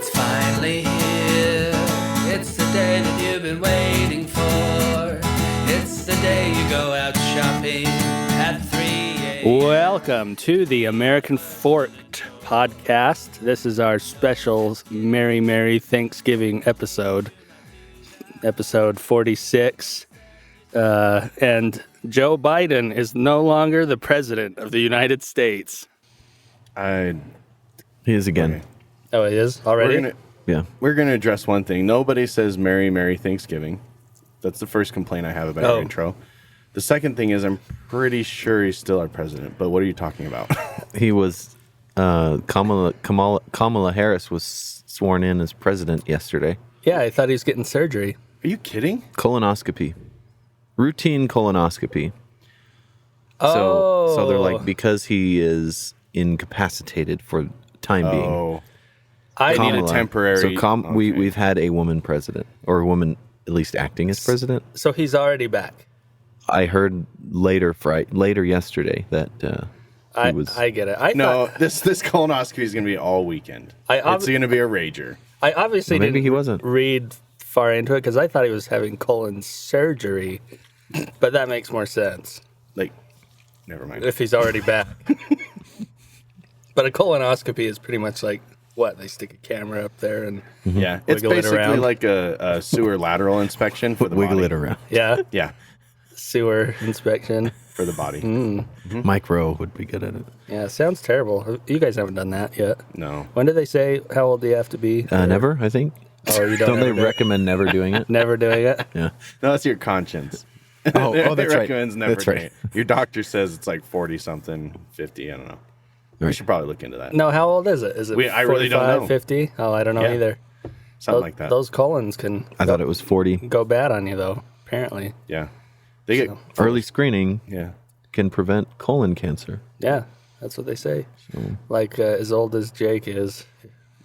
It's finally here. It's the day that you've been waiting for. It's the day you go out shopping at 3 a.m. Welcome to the American Forked podcast. This is our special Merry Thanksgiving episode 46. And Joe Biden is no longer the president of the United States. He is again. Okay. Oh, he is already? We're gonna address one thing. Nobody says Merry Thanksgiving. That's the first complaint I have about our intro. The second thing is I'm pretty sure he's still our president. But what are you talking about? He was Kamala Harris was sworn in as president yesterday. Yeah, I thought he was getting surgery. Are you kidding? Colonoscopy. Routine colonoscopy. Oh. So they're like, because he is incapacitated for time being. I need a temporary. So we've had a woman president, or a woman at least acting as president. So he's already back. I heard later yesterday that he was. I get it. This colonoscopy is going to be all weekend. It's going to be a rager. I obviously Maybe didn't he wasn't. read far into it because I thought he was having colon surgery, but that makes more sense Like, never mind. if he's already back. But a colonoscopy is pretty much like what? They stick a camera up there and Yeah, it's wiggle it basically around. like a sewer lateral inspection for the Wiggle body. it around. yeah, Yeah, sewer inspection. for the body. Mike Rowe would be good at it. Yeah, sounds terrible. You guys haven't done that yet. No. When did they say how old do you have to be? Never, I think. Oh, you don't. Don't they ever do it? recommend never doing it? Never doing it? Yeah. No, that's your conscience. Oh, It that's right. recommends never That's doing right. it. Your doctor says it's like 40-something, 50, I don't know. We Right. should probably look into that. No, how old is it? Is it I really don't 45, know. 50? Oh, I don't know Yeah. either. Something like that. Those colons can I thought it was 40. go bad on you, though, apparently. Yeah. They get Early screening yeah. can prevent colon cancer. Yeah, that's what they say. Like as old as Jake is.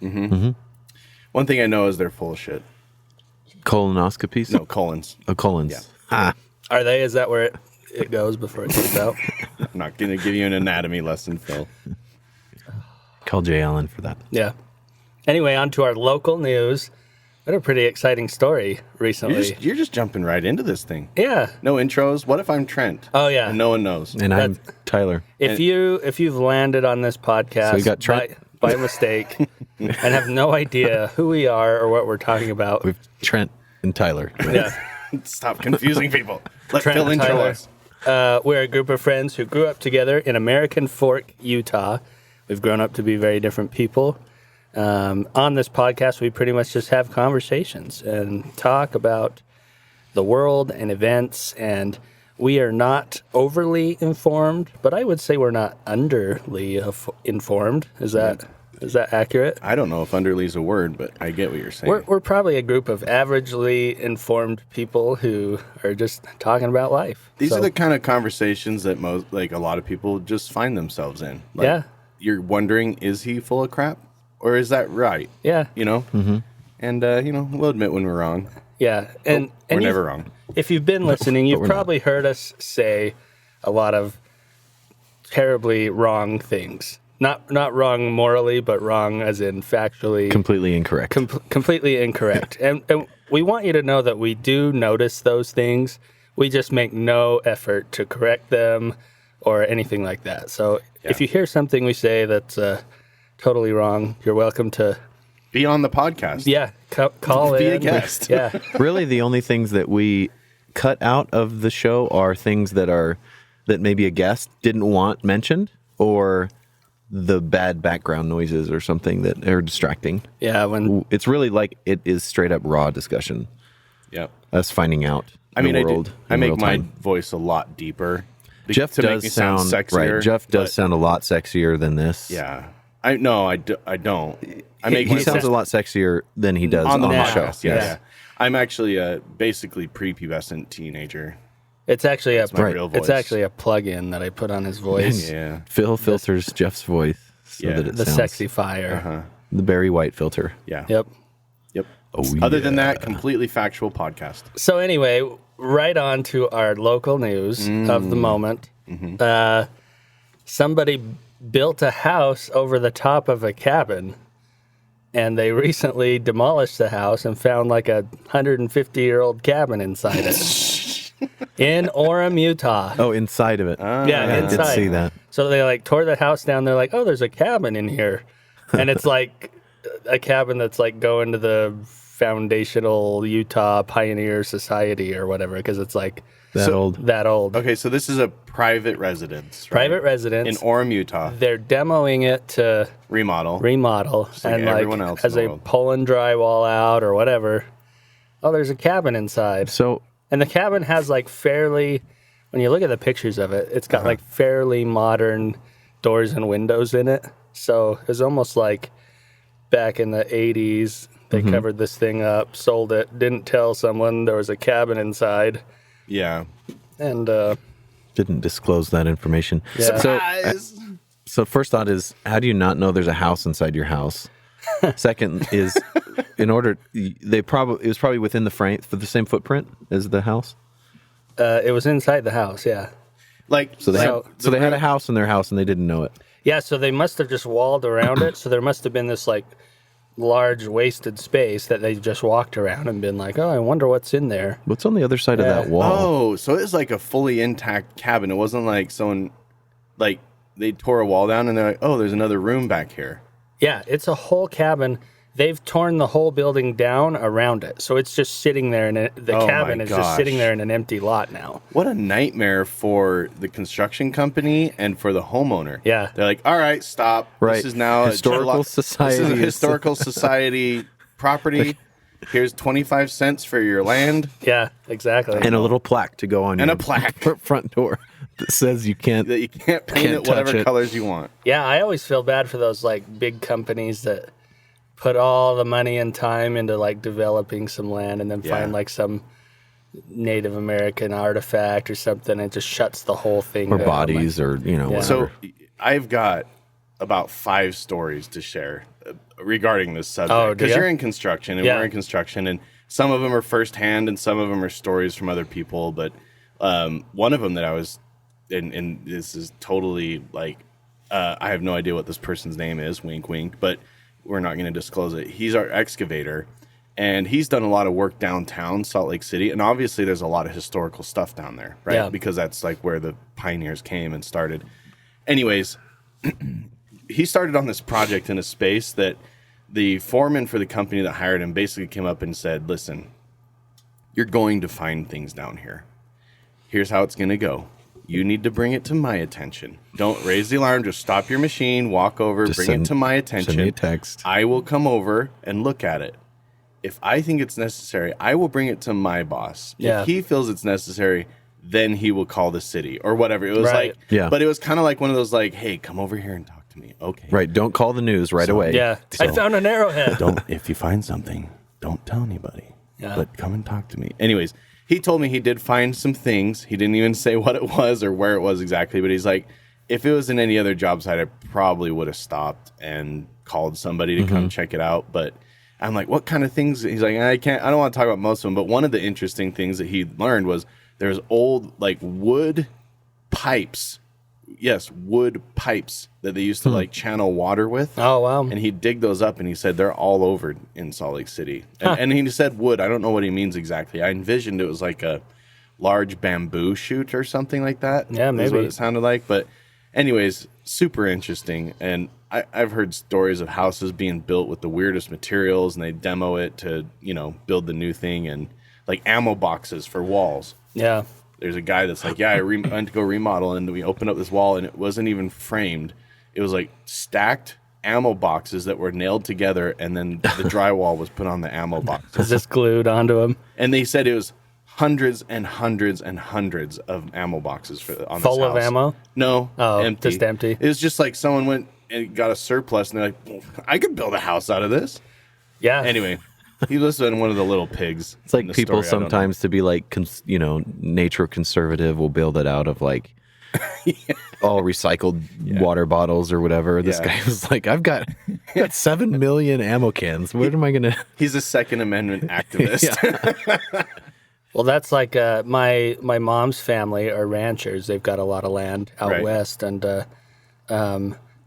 One thing I know is they're full of shit. Colonoscopies? No, colons. Oh, colons. Yeah. Ah. Are they? Is that where it goes before it comes out? I'm not going to give you an anatomy lesson, Phil. Call Jay Allen for that. Yeah. Anyway, on to our local news. What a pretty exciting story recently. You're just jumping right into this thing. Yeah. No intros. What if I'm Trent? Oh, yeah. And no one knows. And I'm Tyler. If you've landed on this podcast So you got Trent? by mistake and have no idea who we are or what we're talking about, We've Trent and Tyler. yeah. Stop confusing people. Let Trent Phil and intro Tyler. us. We're a group of friends who grew up together in American Fork, Utah. We've grown up to be very different people. On this podcast, we pretty much just have conversations and talk about the world and events. And we are not overly informed, but I would say we're not underly informed. Is that accurate? I don't know if underly's a word, but I get what you're saying. We're probably a group of averagely informed people who are just talking about life. These So- are the kind of conversations that a lot of people just find themselves in. Like, Yeah. You're wondering, is he full of crap? Or is that right? Yeah. You know? Mm-hmm. And, we'll admit when we're wrong. Yeah. And We're you've- never wrong. If you've been listening, you've we're not. probably heard us say a lot of terribly wrong things. Not wrong morally, but wrong as in factually. Completely incorrect. Completely incorrect. and we want you to know that we do notice those things. We just make no effort to correct them or anything like that. So if you hear something we say that's totally wrong, you're welcome to, Be on the podcast. call Be in. a guest. Yeah. Really, the only things that we cut out of the show are things that maybe a guest didn't want mentioned, or the bad background noises or something that are distracting. Yeah. When It's really like it is straight up raw discussion. Yep. Us finding out. I mean, the world I in make real my time. voice a lot deeper. Jeff to make does me sound sexier. right. Jeff does but- sound a lot sexier than this. Yeah. I don't. I make He my sounds a lot sexier than he does on the show. podcast. Yes. Yeah. I'm actually a basically prepubescent teenager. it's actually my real voice. it's actually a plug-in that I put on his voice. Yeah. Phil filters Jeff's voice so Yeah. that it The sounds sexy fire. Uh-huh. the Barry White filter. Yeah. Yep. Yep. Oh, Other than yeah. that, completely factual podcast. So anyway, right on to our local news of the moment. Somebody built a house over the top of a cabin, and they recently demolished the house and found like a 150-year-old cabin inside it in Orem, Utah. Oh, inside of it. Yeah, I inside. did see that. So they like tore the house down. They're like, oh, there's a cabin in here. And it's like a cabin that's like going to the foundational Utah Pioneer Society or whatever, because it's like That old. that old. Okay, so this is a private residence, right? Private residence. in Orem, Utah. They're demoing it to Remodel. remodel like and everyone like else as in the they world. pulling drywall out or whatever. Oh, there's a cabin inside. So And the cabin has like fairly, when you look at the pictures of it, it's got like fairly modern doors and windows in it. So it's almost like back in the 80s, they covered this thing up, sold it, didn't tell someone there was a cabin inside. Yeah. And didn't disclose that information. Yeah. So first thought is, how do you not know there's a house inside your house? Second is, it was probably within the frame for the same footprint as the house. it was inside the house, yeah. Like, So they So- had a house in their house and they didn't know it. Yeah, so they must have just walled around it. So there must have been this like large wasted space that they just walked around and been like, oh, I wonder what's in there. What's on the other side of that wall? oh, so it's like a fully intact cabin. It wasn't like someone, like, they tore a wall down and they're like, oh, there's another room back here. Yeah, it's a whole cabin. They've torn the whole building down around it. So it's just sitting there, and the Oh cabin my is just sitting gosh. there in an empty lot now. What a nightmare for the construction company and for the homeowner. Yeah. They're like, all right, stop. Right. This is now Historical This society is a is- historical society property. Here's 25 cents for your land Yeah, exactly. And a little plaque to go on and your a plaque front door that says you can't. that you can't paint Can't it whatever touch it. colors you want. Yeah, I always feel bad for those like big companies that put all the money and time into like developing some land and then Yeah. find like some Native American artifact or something and it just shuts the whole thing Or down. bodies, or whatever. So I've got about 5 stories to share regarding this subject Oh, do because ya? you're in construction and Yeah. we're in construction, and some of them are firsthand and some of them are stories from other people. But one of them that I was, and this is totally like, I have no idea what this person's name is, wink, wink, but we're not going to disclose it. He's our excavator, and he's done a lot of work downtown Salt Lake City, and obviously there's a lot of historical stuff down there, right? Yeah. Because that's like where the pioneers came and started. Anyways, he started on this project in a space that the foreman for the company that hired him basically came up and said, listen, you're going to find things down here. Here's how it's going to go. You need to bring it to my attention. Don't raise the alarm. Just stop your machine, walk over, Just bring send- it to my attention. send me a text. I will come over and look at it. If I think it's necessary, I will bring it to my boss. Yeah. If he feels it's necessary, then he will call the city or whatever. It was Right. like, Yeah. but it was kind of like one of those like, hey, come over here and talk to me. Okay. Right. Don't call the news right away. Yeah. I found an arrowhead. Don't, if you find something, don't tell anybody. Yeah. But come and talk to me. Anyways, he told me he did find some things. He didn't even say what it was or where it was exactly, but he's like, if it was in any other job site, I probably would have stopped and called somebody to come check it out. But I'm like, what kind of things? He's like, I don't want to talk about most of them, but one of the interesting things that he learned was there's old like wood pipes. Yes, wood pipes that they used to like channel water with. Oh, wow. And he'd dig those up, and he said they're all over in Salt Lake City. And he said wood. I don't know what he means exactly. I envisioned it was like a large bamboo shoot or something like that. Yeah, Is maybe. what it sounded like. But anyways, super interesting. And I've heard stories of houses being built with the weirdest materials, and they demo it to, build the new thing, and like ammo boxes for walls. Yeah. There's a guy that's like, I went to go remodel, and we opened up this wall, and it wasn't even framed. It was like stacked ammo boxes that were nailed together, and then the drywall was put on the ammo boxes. It's just glued onto him. And they said it was hundreds and hundreds and hundreds of ammo boxes on this Full of house. ammo? No, Oh, empty. just empty. It was just like someone went and got a surplus, and they're like, well, I could build a house out of this. Yeah. Anyway, he listened to one of the little pigs. It's like in the people story. I don't know. sometimes to be like, nature conservative will build it out of like all recycled water bottles or whatever. This Yeah. guy was like, I've got 7 million ammo cans. Where am I going to? He's a Second Amendment activist. Well, that's like my mom's family are ranchers. They've got a lot of land out Right. west, and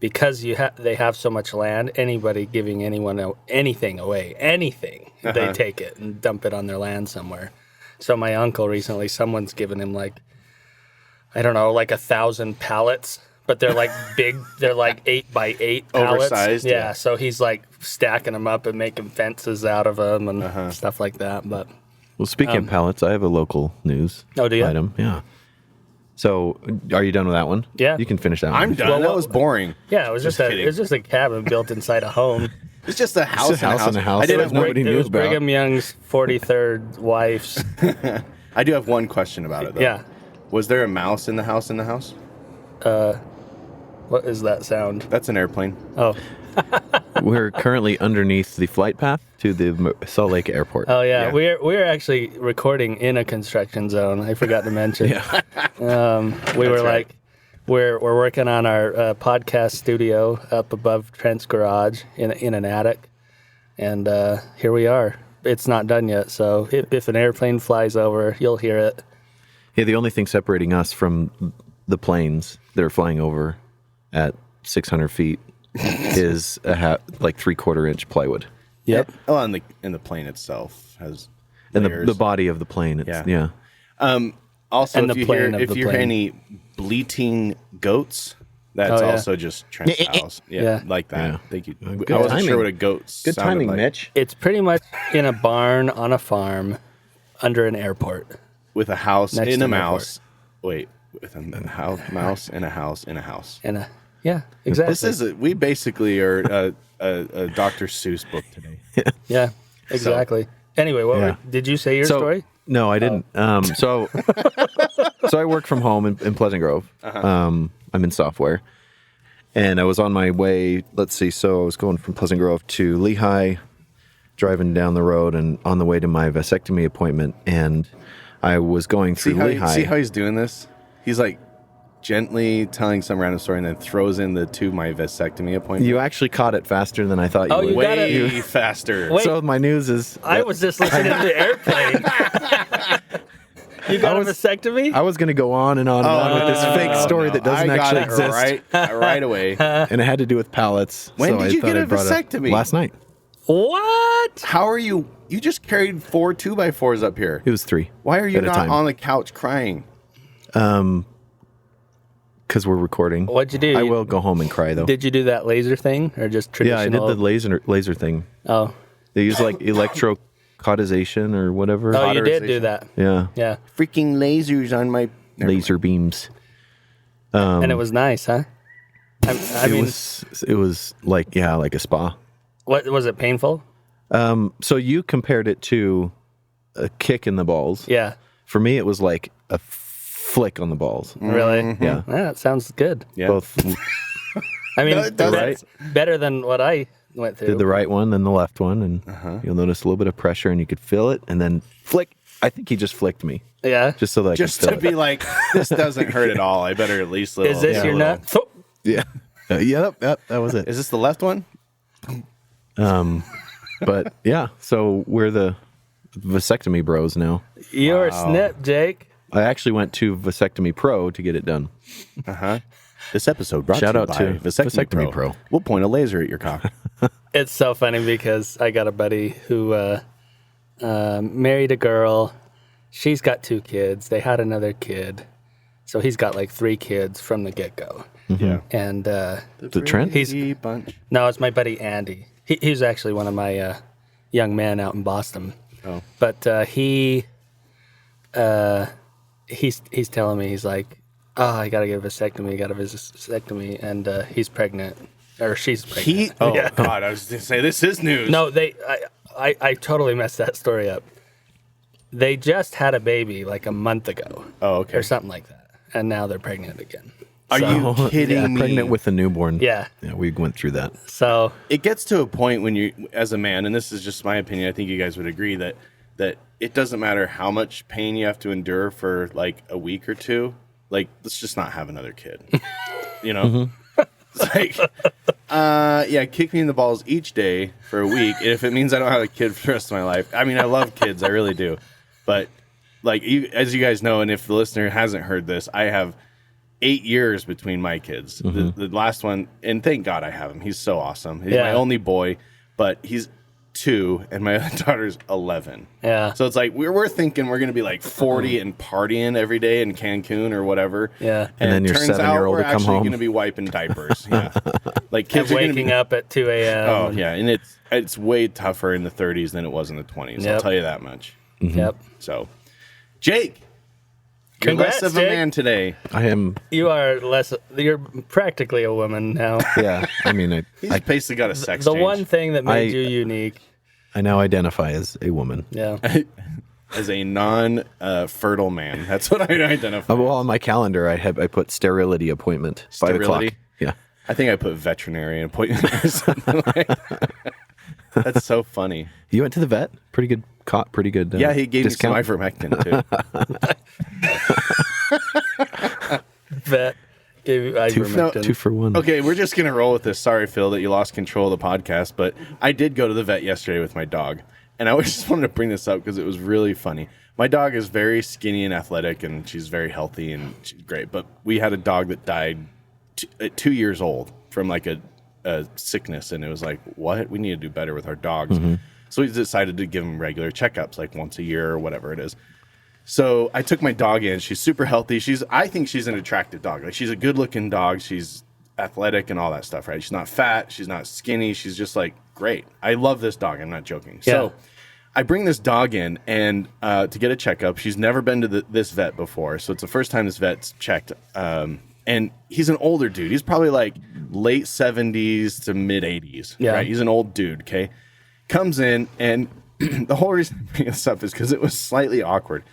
because they have so much land, anybody giving anyone anything away, they take it and dump it on their land somewhere. So my uncle recently, someone's given him like, I don't know, like 1,000 pallets, but they're like big, they're like 8x8 pallets. Oversized, yeah. So he's like stacking them up and making fences out of them and stuff like that. But Well, speaking of pallets, I have a local news Oh, do you? item. Yeah. So, are you done with that one? Yeah. You can finish that one. I'm done. Well, that was boring. yeah, it was kidding. it was just a cabin built inside a home. It's just a house, It's a house and and a house. I did It have was nobody one, It knew was about. Brigham Young's 43rd wife's. I do have one question about it, though. Yeah. Was there a mouse in the house? What is that sound? That's an airplane. Oh, We're currently underneath the flight path to the Salt Lake Airport. oh yeah. Yeah. We're actually recording in a construction zone. I forgot to mention. We were right. like, we're working on our podcast studio up above Trent's garage in an attic, and here we are. It's not done yet, so if an airplane flies over, you'll hear it. Yeah, the only thing separating us from the planes that are flying over at 600 feet is like 3/4 inch plywood. Yep. Oh, and the plane itself has And layers. the body of the plane. It's, Yeah. yeah. Also, and if the you plane hear of the hear plane. any bleating goats, that's Oh, yeah. also just Trent's house. Yeah, Yeah. like that. Yeah. Thank you. Good I wasn't timing. sure what a goat Good sounded timing, like. Mitch. It's pretty much in a barn on a farm under an airport. With a house Next in to a an mouse. Wait, with a mouse in a house in a house. Yeah, exactly. This is we basically are a Dr. Seuss book today. Yeah, exactly. Anyway, Yeah. did you say your story? No, I didn't. So I work from home in Pleasant Grove. I'm in software. And I was on my way, so I was going from Pleasant Grove to Lehigh, driving down the road and on the way to my vasectomy appointment. And I was going through Lehigh. See how he's doing this? He's like gently telling some random story and then throws in my vasectomy appointment. You actually caught it faster than I thought you Oh, would. you got it. Way faster. Wait. So my news is I was just listening to the airplane. You got a vasectomy? I was going to go on and on and on with this fake story that doesn't I got actually it exist. right away. And it had to do with pallets. When so did I you thought get a I'd brought it up vasectomy? Last night. What? How are you? You just carried 4 2x4s up here. It was 3. Why are you at a not time. on the couch crying? Because we're recording. What'd you do? I will go home and cry though. Did you do that laser thing or just Yeah, I traditional? did the laser thing. Oh, They use like electrocaudization or whatever. oh, you did Cauterization. do that. Yeah, Yeah, Freaking lasers on my laser beams. and it was nice, huh? I It mean, was like like a spa. what was it painful? So you compared it to a kick in the balls. Yeah, For me, it was like a flick on the balls. really. Yeah. that sounds good. Yeah. Both I mean, No, it doesn't. that's better than what I went through. did the right one, then the left one, and you'll notice a little bit of pressure, and you could feel it, and then flick. I think he just flicked me, Yeah. just so that I Just could to feel be it. like, this doesn't hurt at all. I better at least little. Is this yeah, your a little. nut? Oh, Yeah. Yep, that was it. Is this the left one? But yeah, so we're the vasectomy bros now. you're a snip, Jake. I actually went to Vasectomy Pro to get it done. This episode brought Shout to you out by to Vasectomy Pro. We'll point a laser at your cock. It's so funny because I got a buddy who married a girl. She's got 2 kids. They had another kid. So he's got like 3 kids from the get-go. Yeah. And The Trent? Brady Bunch. no, it's my buddy Andy. He's actually one of my young men out in Boston. Oh. But he's telling me, he's like, oh, I got to get a vasectomy, and he's pregnant. Or she's pregnant. Oh, Yeah. God. I was going to say, this is news. No, I totally messed that story up. They just had a baby like a month ago. Oh, okay. Or something like that. And now they're pregnant again. Are you kidding me? Pregnant with a newborn. Yeah. Yeah, we went through that. So, It gets to a point when you, as a man, and this is just my opinion, I think you guys would agree that it doesn't matter how much pain you have to endure for like a week or 2. Like, let's just not have another kid. You know? It's like, yeah, kick me in the balls each day for a week. And if it means I don't have a kid for the rest of my life, I mean, I love kids, I really do. But like, as you guys know, and if the listener hasn't heard this, I have 8 years between my kids. The last one, and thank God I have him. He's so awesome. He's Yeah. my only boy, but he's 2 and my other daughter's 11. Yeah. So it's like we're thinking we're going to be like 40 and partying every day in Cancun or whatever. Yeah. And then it your turns out 7-year-old we're will come actually home. going to be wiping diapers. Yeah. Like kids And are going to waking be up at 2 a.m. Oh, yeah, and it's way tougher in the 30s than it was in the 20s. I'll Yep. tell you that much. Yep. So, Jake, you're Congrats, less of a Jake. man today. I am. You are less. You're practically a woman now. Yeah. I mean, He's basically got a sex The change. one thing that made I- you unique. I now identify as a woman. Yeah. as a non-fertile man. That's what I identify. Well, on my calendar, I put sterility appointment, 5 o'clock. Sterility? Yeah. I think I put veterinary appointment or something like that. That's so funny. You went to the vet? Pretty good. Pretty good. Yeah, he gave discount. me some ivermectin too. Vet gave you ivermectin. 2 for 1. Okay, we're just gonna roll with this. Sorry, Phil, that you lost control of the podcast, but I did go to the vet yesterday with my dog, and I just wanted to bring this up because it was really funny. My dog is very skinny and athletic, and she's very healthy and she's great. But we had a dog that died at 2 years old from like a sickness, and it was like, what? We need to do better with our dogs. So we decided to give him regular checkups, like once a year or whatever it is. So I took my dog in. She's super healthy. I think she's an attractive dog. Like, she's a good-looking dog. She's athletic and all that stuff, right? She's not fat. She's not skinny. She's just like great. I love this dog. I'm not joking. Yeah. So I bring this dog in and to get a checkup. She's never been to this vet before, so it's the first time this vet's checked. And he's an older dude. He's probably like late 70s to mid 80s. Yeah. Right? He's an old dude. Okay, comes in, and the whole reason I bring this up is because it was slightly awkward.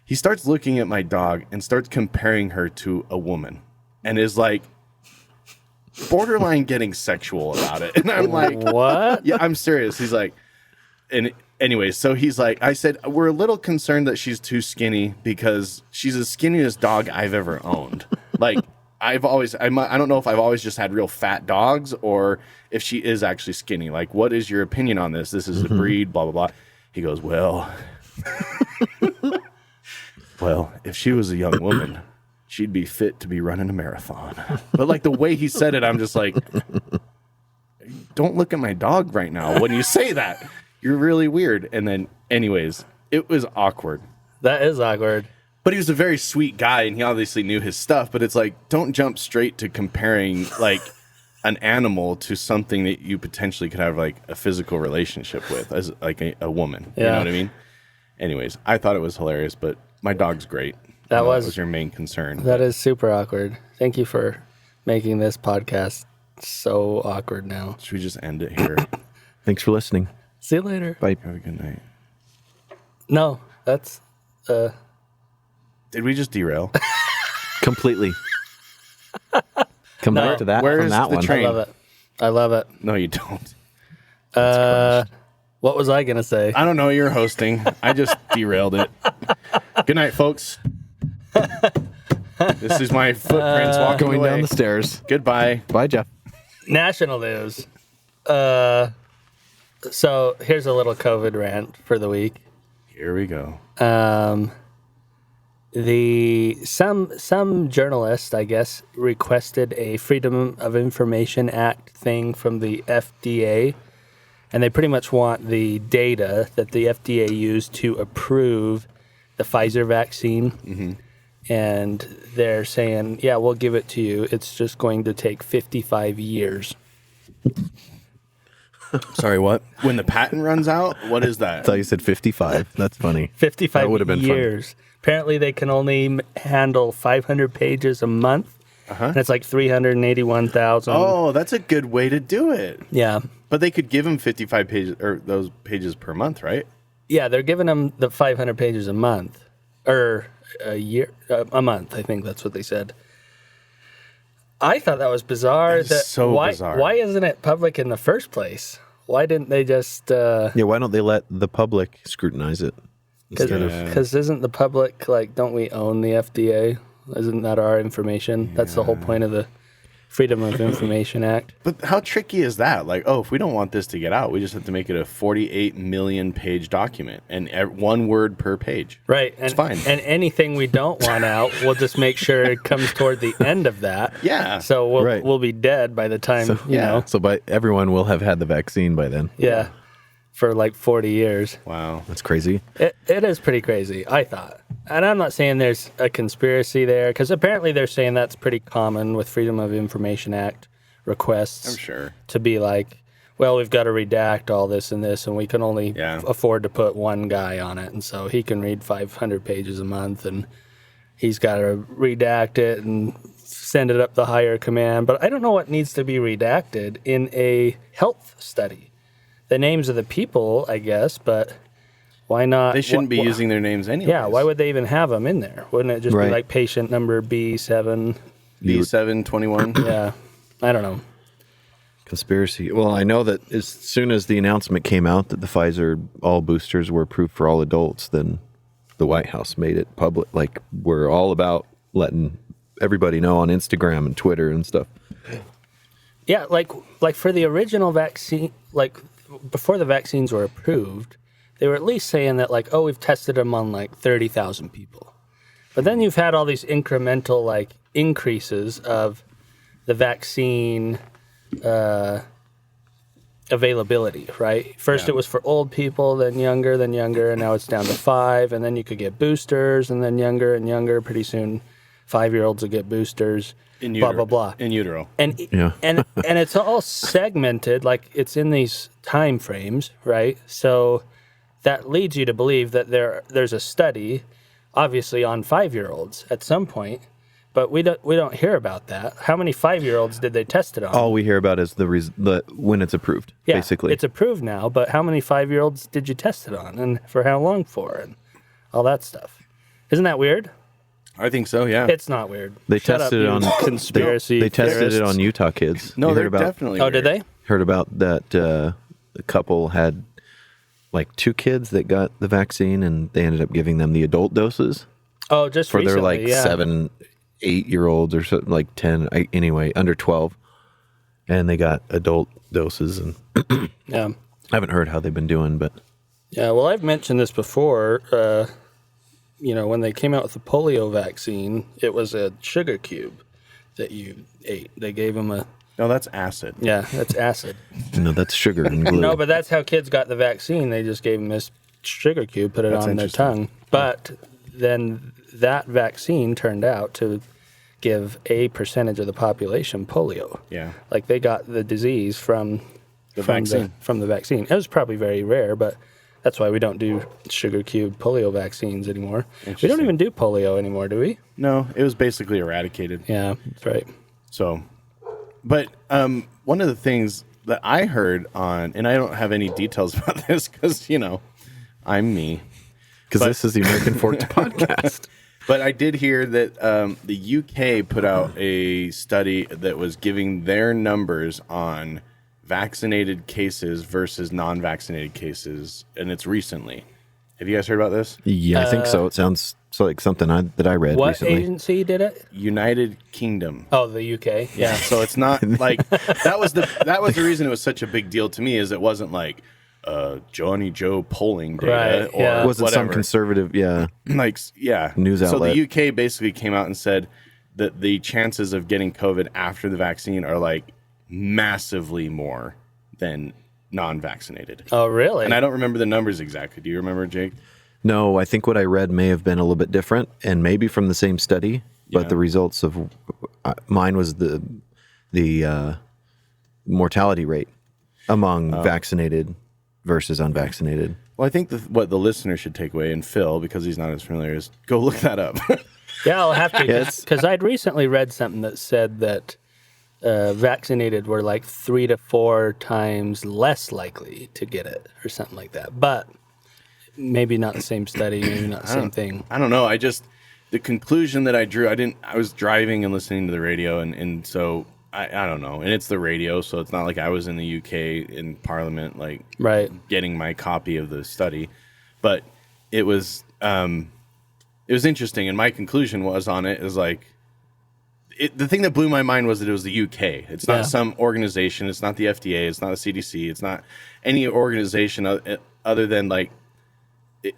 He starts looking at my dog and starts comparing her to a woman, and is like borderline getting sexual about it. And I'm like, What? yeah, I'm serious. He's like, and anyway, so he's like, I said, we're a little concerned that she's too skinny because she's the skinniest dog I've ever owned. Like, I don't know if I've always just had real fat dogs or if she is actually skinny. Like, what is your opinion on this? This is the breed, blah, blah, blah. He goes, well, if she was a young woman, she'd be fit to be running a marathon. But like the way he said it, I'm just like, don't look at my dog right now when you say that. You're really weird. And then, anyways, it was awkward. That is awkward. But he was a very sweet guy, and he obviously knew his stuff. But it's like, don't jump straight to comparing like an animal to something that you potentially could have like a physical relationship with, as like a woman. You Yeah. know what I mean? Anyways, I thought it was hilarious, but my dog's great. That I know was- your main concern. That is super awkward. Thank you for making this podcast so awkward now. Should we just end it here? Thanks for listening. See you later. Bye. Have a good night. No, that's Did we just derail? Completely. Come back to that Where from is that the one. train? I love it. I love it. No, you don't. What was I gonna say? I don't know. You're hosting. I just derailed it. Good night, folks. This is my footprints walking Going away. down the stairs. Goodbye. Bye, Jeff. National news. So here's a little COVID rant for the week. Here we go. Some journalist, I guess, requested a Freedom of Information Act thing from the FDA, and they pretty much want the data that the FDA used to approve the Pfizer vaccine. And they're saying, yeah, we'll give it to you. It's just going to take 55 years. Sorry, what? When the patent runs out? What is I that? thought you said 55. That's funny. 55 That would have been fun. years. Apparently, they can only handle 500 pages a month. And it's like 381,000. Oh, that's a good way to do it. Yeah. But they could give him 55 pages or those pages per month, right? Yeah, they're giving them the 500 pages a month. Or a year, a month, I think that's what they said. I thought that was bizarre. That is so why, bizarre. Why isn't it public in the first place? Why didn't they just... Yeah, why don't they let the public scrutinize it instead of... Because isn't the public, like, don't we own the FDA? Isn't that our information? That's the whole point of the Freedom of Information Act. But how tricky is that? Like, oh, if we don't want this to get out, we just have to make it a 48 million page document and one word per page. Right. It's fine. And anything we don't want out, we'll just make sure it comes toward the end of that. Yeah. So we'll, Right. we'll be dead by the time, you yeah. know. So by everyone will have had the vaccine by then. Yeah. For like 40 years. Wow. That's crazy. It is pretty crazy, I thought. And I'm not saying there's a conspiracy there, because apparently they're saying that's pretty common with Freedom of Information Act requests. I'm sure. To be like, well, we've got to redact all this and this, and we can only afford to put one guy on it. And so he can read 500 pages a month, and he's got to redact it and send it up the higher command. But I don't know what needs to be redacted in a health study. The names of the people, I guess, but why not? They shouldn't be using their names anyway. Yeah, why would they even have them in there? Wouldn't it just Right. be like patient number B7? B721? Yeah, I don't know. Conspiracy. Well, I know that as soon as the announcement came out that the Pfizer all boosters were approved for all adults, then the White House made it public. Like, we're all about letting everybody know on Instagram and Twitter and stuff. Yeah, like for the original vaccine, like before the vaccines were approved, they were at least saying that like, oh, we've tested them on like 30,000 people. But then you've had all these incremental like increases of the vaccine availability, right? First it was for old people, then younger, and now it's down to 5, and then you could get boosters, and then younger and younger. Pretty soon, 5-year-olds will get boosters. In blah utero. blah blah. In utero. And Yeah. and it's all segmented, like it's in these time frames, right? So that leads you to believe that there's a study, obviously on 5-year-olds at some point, but we don't hear about that. How many 5-year-olds did they test it on? All we hear about is the when it's approved, Yeah, basically. it's approved now, but how many 5-year-olds did you test it on, and for how long for, and all that stuff? Isn't that weird? I think so, yeah. It's not weird. They Shut tested it up, you on conspiracy. They tested it theorists. on Utah kids. no, You they're heard about, definitely Oh, did weird. they? heard about that the couple had like 2 kids that got the vaccine, and they ended up giving them the adult doses Oh, just for their recently, like yeah. 7, 8-year-olds or something, like 10, anyway, under 12, and they got adult doses. And Yeah. I haven't heard how they've been doing, but Yeah, well, I've mentioned this before. When they came out with the polio vaccine, it was a sugar cube that you ate. They gave them a, No, that's acid. yeah, that's acid. no, that's sugar and glue. No, but that's how kids got the vaccine. They just gave them this sugar cube, put it That's on their interesting. tongue. But then that vaccine turned out to give a percentage of the population polio. Yeah. Like they got the disease from vaccine. From the vaccine. It was probably very rare, but that's why we don't do sugar cube polio vaccines anymore. We don't Interesting. even do polio anymore, do we? No, it was basically eradicated. Yeah, that's right. So, but one of the things that I heard on, and I don't have any details about this because, I'm me. Because this is the American Forked podcast. But I did hear that the UK put out a study that was giving their numbers on vaccinated cases versus non-vaccinated cases, and it's recently. Have you guys heard about this? Yeah, I think so. It sounds like something that I read What recently. agency did it? United Kingdom. Oh, the UK. Yeah, so it's not like that was the reason it was such a big deal to me, is it wasn't like Johnny Joe polling data Right, or yeah. Was it some whatever. conservative? Yeah. News So outlet. the UK basically came out and said that the chances of getting COVID after the vaccine are like massively more than non-vaccinated. Oh, really? And I don't remember the numbers exactly. Do you remember, Jake? No, I think what I read may have been a little bit different, and maybe from the same study. But Yeah. the results of mine was the mortality rate among vaccinated versus unvaccinated. Well, I think what the listener should take away, and Phil, because he's not as familiar, is go look that up. Yeah, I'll have to, Yes. because I'd recently read something that said that vaccinated were like 3 to 4 times less likely to get it, or something like that. But maybe not the same study, maybe not the same thing. I don't know. The conclusion that I drew, I was driving and listening to the radio, and so I don't know. And it's the radio, so it's not like I was in the UK in Parliament, like Right. getting my copy of the study. But it was interesting, and my conclusion was on it is like, the thing that blew my mind was that it was the UK. It's not Yeah. some organization. It's not the FDA. It's not the CDC. It's not any organization other than like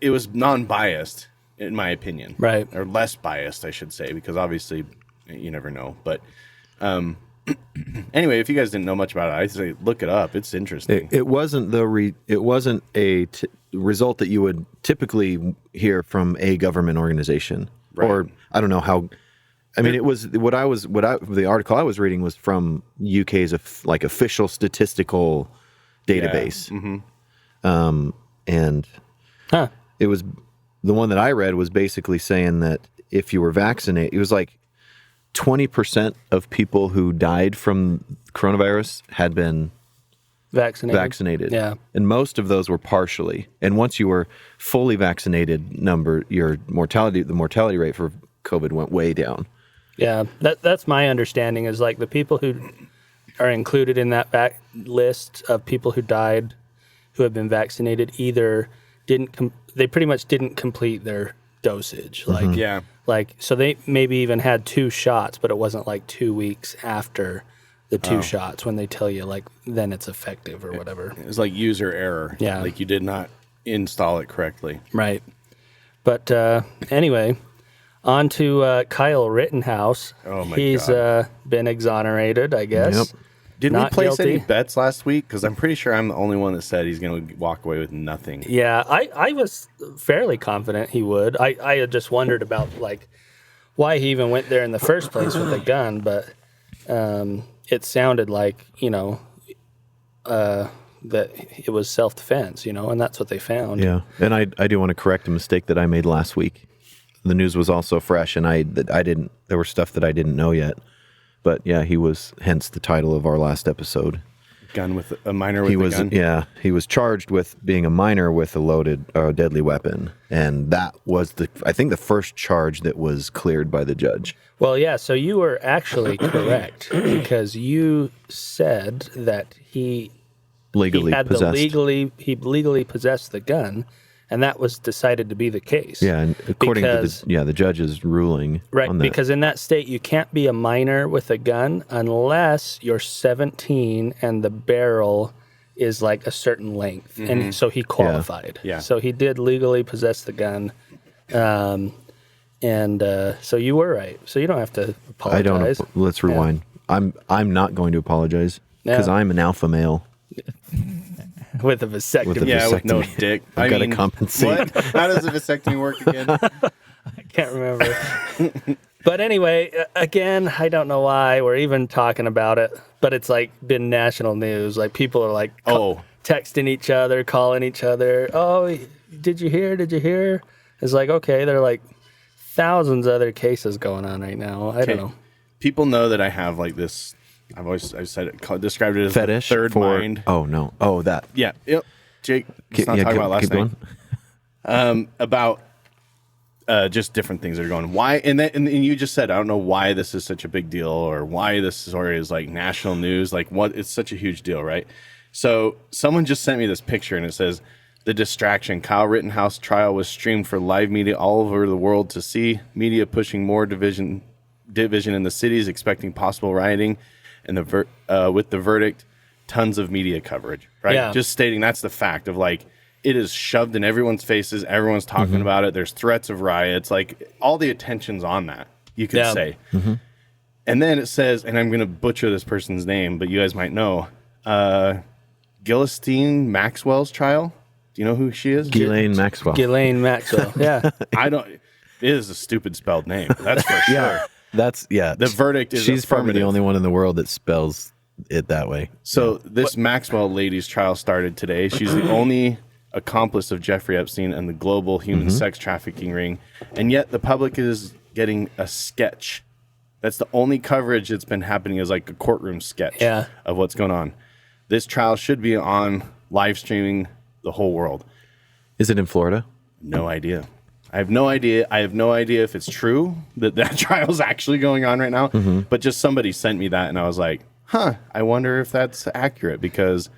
it was non-biased, in my opinion. Right. Or less biased, I should say, because obviously you never know. But anyway, if you guys didn't know much about it, I'd say look it up. It's interesting. It wasn't it wasn't a result that you would typically hear from a government organization, or I don't know how. I mean, it was the article I was reading was from UK's like official statistical database, and it was the one that I read was basically saying that if you were vaccinated, it was like 20% of people who died from coronavirus had been vaccinated. Yeah. And most of those were partially. And once you were fully vaccinated, the mortality rate for COVID went way down. Yeah, that's my understanding is like the people who are included in that list of people who died who have been vaccinated either they pretty much didn't complete their dosage. Like, Yeah. like, so they maybe even had 2 shots, but it wasn't like 2 weeks after the 2 shots when they tell you like, then it's effective or whatever. It's like user error. Yeah. Like you did not install it correctly. Right. But anyway, on to Kyle Rittenhouse. Oh, my He's been exonerated, I guess. Yep. Did we Not place any guilty. bets last week? Because I'm pretty sure I'm the only one that said he's going to walk away with nothing. Yeah, I was fairly confident he would. I had just wondered about like why he even went there in the first place with a gun, but it sounded like, that it was self-defense, and that's what they found. Yeah. And I do want to correct a mistake that I made last week. The news was also fresh, and there was stuff that I didn't know yet. But yeah, he was, hence the title of our last episode. Gun with a minor with a gun? Yeah, he was charged with being a minor with a loaded deadly weapon. And that was I think the first charge that was cleared by the judge. Well, yeah, so you were actually correct because you said that he Legally possessed. he legally possessed the gun, and that was decided to be the case. Yeah, and according Because- to the judge's ruling Right, on that. because in that state, you can't be a minor with a gun unless you're 17 and the barrel is like a certain length. And so he qualified. Yeah. So he did legally possess the gun. So you were right. So you don't have to apologize. Let's rewind. I'm not going to apologize because Yeah. I'm an alpha male. With a vasectomy. With a Yeah, with no vasectomy. dick. I've gotta compensate. What? How does a vasectomy work again? Can't remember. But anyway, again, I don't know why we're even talking about it, but it's like been national news. Like people are like texting each other, calling each other. Oh, did you hear? Did you hear? It's like, okay, there are like thousands of other cases going on right now. I don't know. People know that I have like this. I've said it, described it as Fetish the third for, mind. Oh no. Oh, that. Yeah. Yep. Jake, let's not talk about last night. About just different things that are going. Why? And you just said, I don't know why this is such a big deal or why this story is like national news. Like what? It's such a huge deal, right? So someone just sent me this picture and it says, "The distraction. Kyle Rittenhouse trial was streamed for live media all over the world to see. Media pushing more division in the cities, expecting possible rioting, and with the verdict, tons of media coverage." Right? Yeah. Just stating that's the fact of like it is shoved in everyone's faces. Everyone's talking about it. There's threats of riots. Like all the attention's on that. You could say. And then it says, and I'm going to butcher this person's name, but you guys might know, Ghislaine Maxwell's trial. Do you know who she is? Ghislaine Maxwell. Ghislaine Maxwell. Yeah. I don't. It is a stupid spelled name. That's for sure. The verdict is she's probably the affirmative. only one in the world that spells it that way. So this Maxwell lady's trial started today. She's the only accomplice of Jeffrey Epstein and the global human sex trafficking ring, and yet the public is getting a sketch. That's the only coverage that's been happening is like a courtroom sketch of what's going on. This trial should be on live streaming the whole world. Is it in Florida? No idea. I have no idea. I have no idea if it's true that trial is actually going on right now. But just somebody sent me that, and I was like, I wonder if that's accurate because,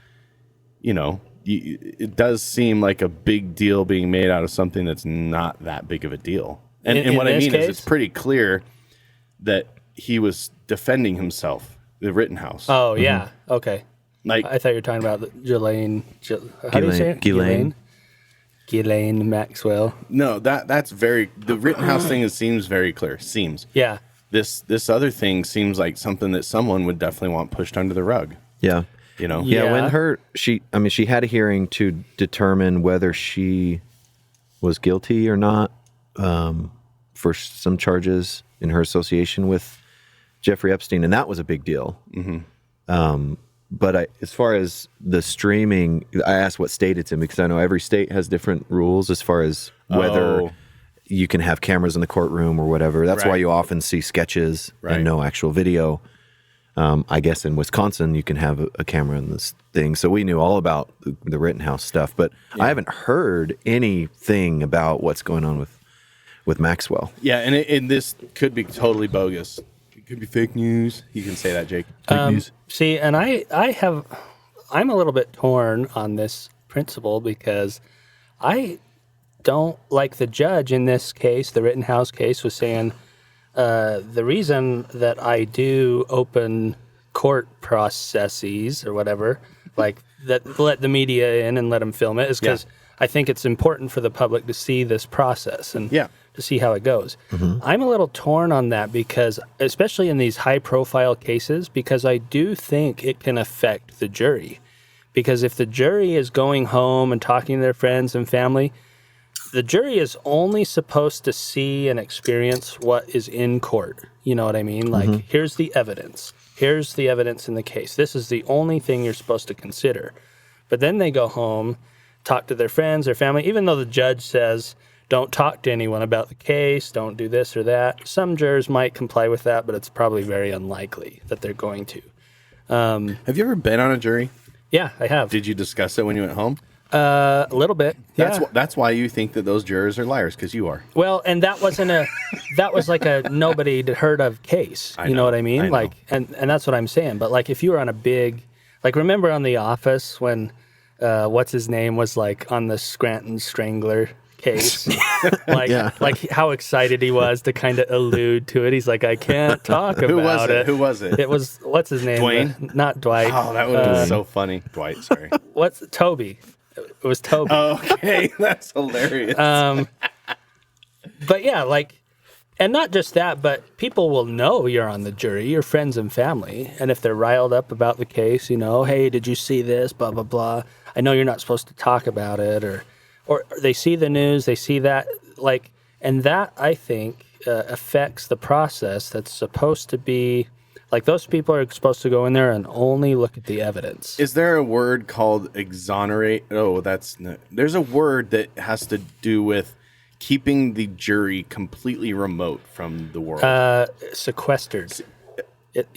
it does seem like a big deal being made out of something that's not that big of a deal. And what I mean is it's pretty clear that he was defending himself, the Rittenhouse. Oh yeah. Okay. Like, I thought you were talking about Ghislaine. How do you say it? Ghislaine. Ghislaine Maxwell. no, that's very, the Rittenhouse thing seems very clear. Seems. Yeah. This other thing seems like something that someone would definitely want pushed under the rug. Yeah. You know? Yeah, Yeah. when she had a hearing to determine whether she was guilty or not for some charges in her association with Jeffrey Epstein, and that was a big deal. But as far as the streaming, I asked what state it's in because I know every state has different rules as far as whether Oh. you can have cameras in the courtroom or whatever. That's why Right. you often see sketches Right. and no actual video. I guess in Wisconsin, you can have a camera in this thing. So we knew all about the Rittenhouse stuff, but I haven't heard anything about what's going on with Maxwell. Yeah, and this could be totally bogus. It could be fake news. You can say that, Jake. Fake news. See, and I'm a little bit torn on this principle because I don't like the judge in this case, the Rittenhouse case, was saying the reason that I do open court processes or whatever, like that let the media in and let them film it, is because I think it's important for the public to see this process and to see how it goes. I'm a little torn on that because, especially in these high-profile cases, because I do think it can affect the jury. Because if the jury is going home and talking to their friends and family, the jury is only supposed to see and experience what is in court. You know what I mean? Like, here's the evidence. Here's the evidence in the case. This is the only thing you're supposed to consider. But then they go home, talk to their friends, their family, even though the judge says, don't talk to anyone about the case, don't do this or that. Some jurors might comply with that, but it's probably very unlikely that they're going to. Have you ever been on a jury? Yeah, I have. Did you discuss it when you went home? A little bit. Yeah. That's why you think that those jurors are liars, because you are. Well, and that was like a nobody heard of case. You know what I mean? I know. Like, and that's what I'm saying. But like, if you were on a big, like, remember on The Office when, what's his name was like on the Scranton Strangler case, like how excited he was to kind of allude to it. He's like, I can't talk about Who was it? it. Who was it? It was, what's his name? Dwayne? Not Dwight. Oh, that would have been so funny. Dwight, sorry. What's Toby? It was Toby. Okay, that's hilarious. But yeah, like, and not just that, but people will know you're on the jury, your friends and family. And if they're riled up about the case, you know, hey, did you see this? Blah, blah, blah. I know you're not supposed to talk about it. Or they see the news, they see that, like, and that, I think, affects the process that's supposed to be, like, those people are supposed to go in there and only look at the evidence. Is there a word called exonerate? Oh, there's a word that has to do with keeping the jury completely remote from the world. Sequestered.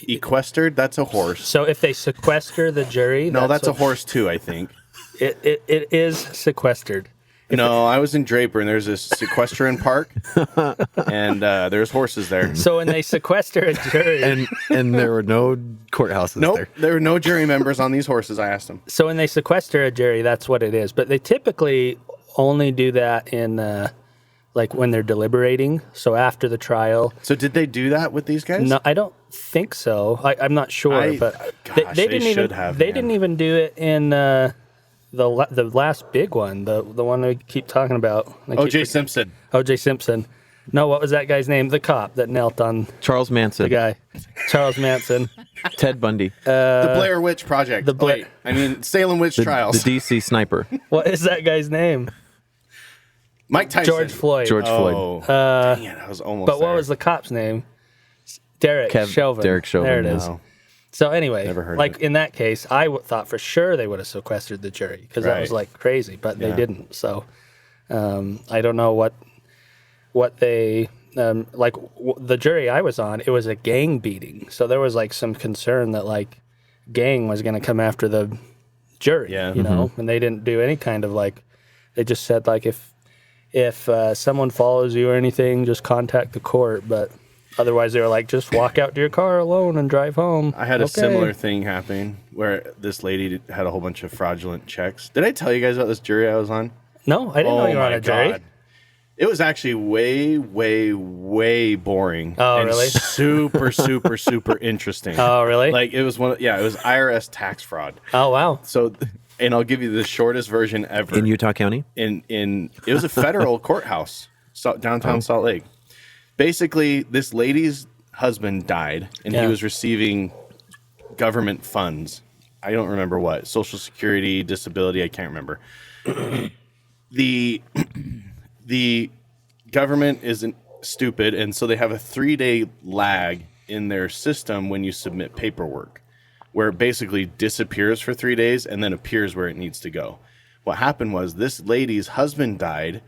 Equestered? That's a horse. So if they sequester the jury, No, that's a what- horse too, I think. It is sequestered. No, I was in Draper, and there's this sequestration park, and there's horses there. So when they sequester a jury, And there were no courthouses Nope, there. there were no jury members on these horses. I asked them. so when they sequester a jury, that's what it is. But they typically only do that in like when they're deliberating. So after the trial. So did they do that with these guys? No, I don't think so. I'm not sure, but gosh, they didn't even should have, they man. didn't even do it in the last big one, the one we keep talking about. O.J. Simpson. O.J. Simpson. No, what was that guy's name? The cop that knelt on Charles Manson, the guy. Charles Manson. Ted Bundy, The Blair Witch Project. the Blair- Salem Witch the Trials. DC sniper, What is that guy's name? Mike Tyson. George Floyd. George Floyd. Oh, dang it, I was almost But what there. was the cop's name? Derek Chauvin. Derek Chauvin, There it is. No. So anyway, Never heard of like it. in that case, I thought for sure they would have sequestered the jury because that was Right. like crazy, but they Yeah. didn't. So I don't know what they the jury I was on. It was a gang beating, so there was like some concern that like gang was going to come after the jury. Yeah. You know, and they didn't do any kind of like. They just said like if someone follows you or anything, just contact the court, but. Otherwise, they were like, just walk out to your car alone and drive home. I had a Okay. similar thing happening where this lady had a whole bunch of fraudulent checks. Did I tell you guys about this jury I was on? No, I didn't know you were on a jury. It was actually way, way, way boring. Oh, and really? Super, super, super interesting. Oh, really? Like it was it was IRS tax fraud. Oh, wow. So, and I'll give you the shortest version ever. In Utah County? In it was a federal courthouse, downtown Salt Lake. Basically, this lady's husband died, and he was receiving government funds. I don't remember what, Social Security, disability. I can't remember. The government isn't stupid, and so they have a 3-day lag in their system when you submit paperwork, where it basically disappears for 3 days and then appears where it needs to go. What happened was this lady's husband died,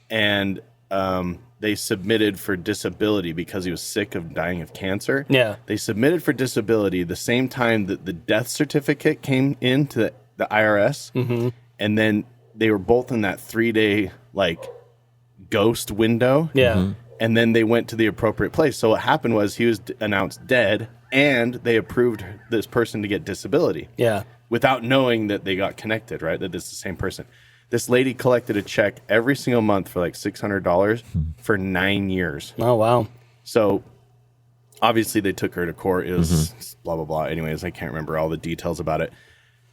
and they submitted for disability because he was sick of dying of cancer. Yeah. They submitted for disability the same time that the death certificate came into the IRS, and then they were both in that 3-day ghost window. Yeah. And then they went to the appropriate place. So what happened was he was announced dead, and they approved this person to get disability. Yeah. Without knowing that they got connected, right? That it's the same person. This lady collected a check every single month for like $600 for 9 years. Oh, wow. So obviously they took her to court. It was blah, blah, blah. Anyways, I can't remember all the details about it.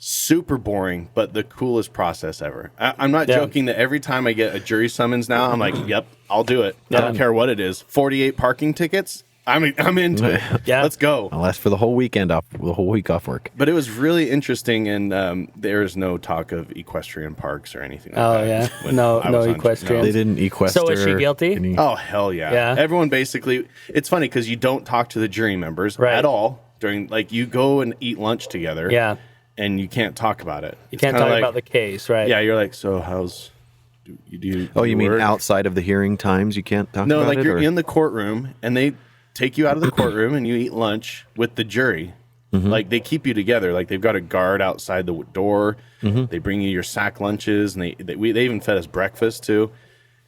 Super boring, but the coolest process ever. I'm not joking that every time I get a jury summons now, I'm like, yep, I'll do it. I don't care what it is. 48 parking tickets. I'm into it. Yeah. Let's go. I'll ask for the whole week off work. But it was really interesting, and there's no talk of equestrian parks or anything like that. Oh, yeah. when No I was on- equestrian. They didn't equester. So is she guilty? any- Oh, hell yeah. Yeah. Everyone basically, it's funny because you don't talk to the jury members Right. at all during, you go and eat lunch together. Yeah. And you can't talk about it. You can't talk about the case, right? Yeah, you're like, so Oh, you mean work? outside of the hearing times you can't talk No, about it? you're or- in the courtroom and they take you out of the courtroom and you eat lunch with the jury. They keep you together. They've got a guard outside the door. They bring you your sack lunches, and they even fed us breakfast too.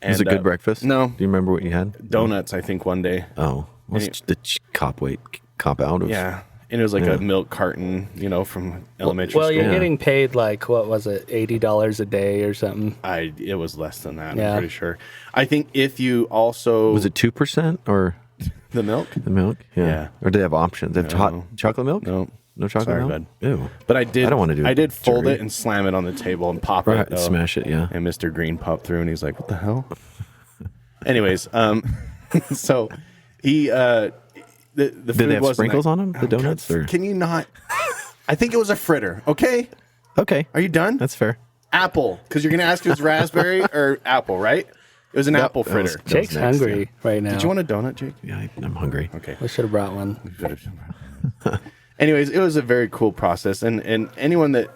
And, Was it good breakfast? No. Do you remember what you had? Donuts, I think, one day. Oh, what's the cop out of? Yeah. And it was like a milk carton, from elementary Well, school. you're getting paid what was it, $80 a day or something? It was less than that, Yeah. I'm pretty sure. I think if you also... Was it 2% or the milk? the milk? Yeah. Or do they have options? They have hot chocolate milk? No. No chocolate Sorry, milk? bud. Ew. But I did. I don't want to do it. I did fold Jury. it and slam it on the table and pop Right, it. Though. smash it, yeah. And Mr. Green popped through and he's like, "What the hell?" Anyways, so he the food Did they have wasn't sprinkles that- on them? The donuts? God, Or? can you not? I think it was a fritter. Okay, Okay. are you done? That's fair. apple, because you're gonna ask if it's raspberry or apple, right? It was an apple that was- fritter. Jake's next, hungry right now. Did you want a donut, Jake? Yeah, I'm hungry. Okay. We should have brought one. Anyways, it was a very cool process, and anyone that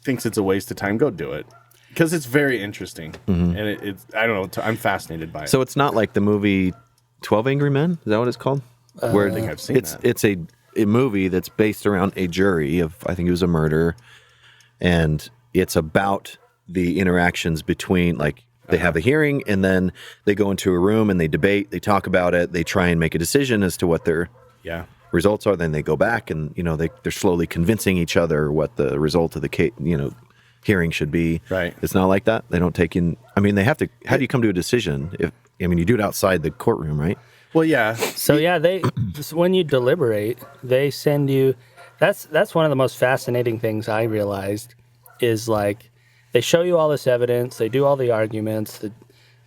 thinks it's a waste of time, go do it, because it's very interesting, and it's I don't know, I'm fascinated by it. So it's not like the movie 12 Angry Men? Is that what it's called? Where I think I've seen that. It's a movie that's based around a jury of, I think it was a murder, and it's about the interactions between, they have a hearing, and then they go into a room and they debate, they talk about it, they try and make a decision as to what their yeah. results are. Then they go back and, they're slowly convincing each other what the result of the case, hearing should be. Right. It's not like that. They don't take in, they have to, how do you come to a decision? You do it outside the courtroom, right? Well, yeah. So yeah, when you deliberate, they send you. That's one of the most fascinating things I realized is they show you all this evidence, they do all the arguments,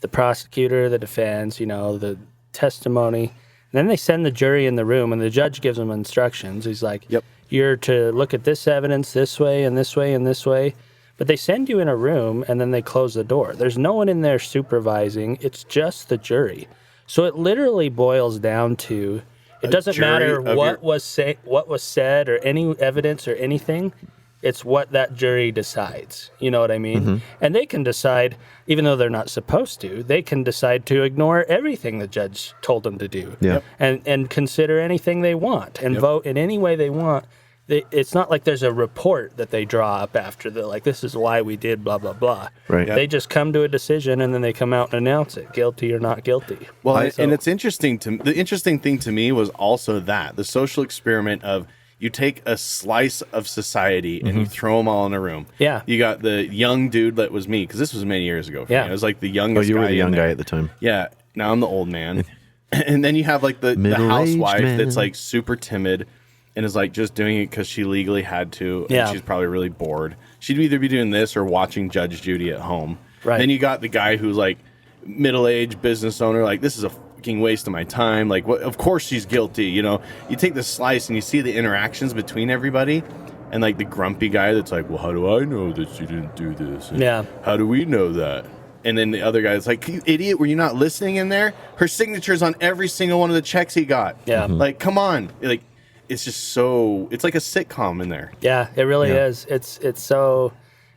the prosecutor, the defense, the testimony, and then they send the jury in the room, and the judge gives them instructions. He's like, Yep. You're to look at this evidence this way and this way and this way. But they send you in a room, and then they close the door. There's no one in there supervising. It's just the jury. So it literally boils down to it doesn't jury matter of what was said or any evidence or anything. It's what that jury decides. You know what I mean? And they can decide, even though they're not supposed to, they can decide to ignore everything the judge told them to do. Yeah. And consider anything they want and vote in any way they want. It's not like there's a report that they draw up after this is why we did blah, blah, blah. Right. Yep. They just come to a decision and then they come out and announce it, guilty or not guilty. Well, and it's interesting the interesting thing to me was also that the social experiment of, you take a slice of society and you throw them all in a room. Yeah. You got the young dude that was me, because this was many years ago for me. I was like the youngest you guy were the in young there. guy at the time. Yeah. Now I'm the old man. And then you have like the Middle-aged housewife man. that's like super timid and is like just doing it because she legally had to. Yeah. And she's probably really bored. She'd either be doing this or watching Judge Judy at home. Right. Then you got the guy who's like middle-aged business owner, like, this is a fucking waste of my time. Like, what? Of course she's guilty. You know, you take the slice and you see the interactions between everybody. And like the grumpy guy that's like, well, how do I know that you didn't do this? And Yeah. how do we know that? And then the other guy's like, you idiot, were you not listening in there? Her signature's on every single one of the checks he got. Yeah. Like, come on. Like, it's just so, it's like a sitcom in there. Yeah, it really is. It's so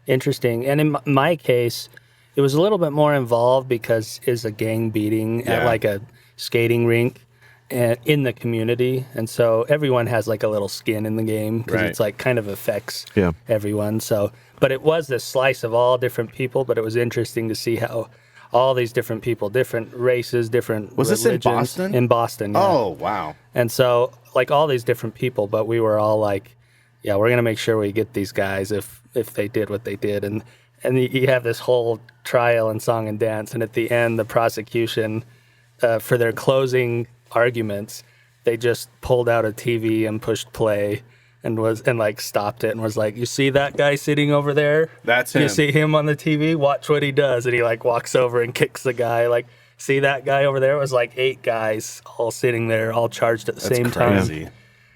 interesting. And in my case, it was a little bit more involved because it's a gang beating at Yeah. like a skating rink and in the community. And so everyone has like a little skin in the game because Right. it's like kind of affects Yeah. everyone. So, but it was this slice of all different people, but it was interesting to see how all these different people, different races, different Was this in religions. Boston? In Boston, yeah. Oh, wow. And so, like, all these different people, but we were all like, yeah, we're going to make sure we get these guys if they did what they did. And you have this whole trial and song and dance. And at the end, the prosecution, for their closing arguments, they just pulled out a TV and pushed play and like stopped it and was like, you see that guy sitting over there? That's him. You see him on the TV? Watch what he does. And he like walks over and kicks the guy. Like, see that guy over there? It was like 8 guys all sitting there, all charged at the That's same time. crazy.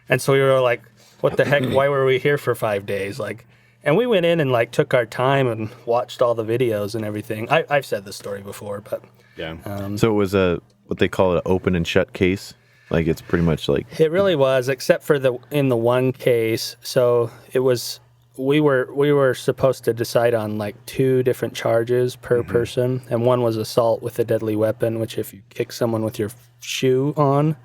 And so we were like, what the heck? Why were we here for 5 days? Like, and we went in and like took our time and watched all the videos and everything. I've said this story before, but Yeah. So it was what they call an open and shut case. Like it's pretty much like it really was, except for in the one case. So it was we were supposed to decide on like 2 different charges per person, and one was assault with a deadly weapon, which if you kick someone with your shoe on,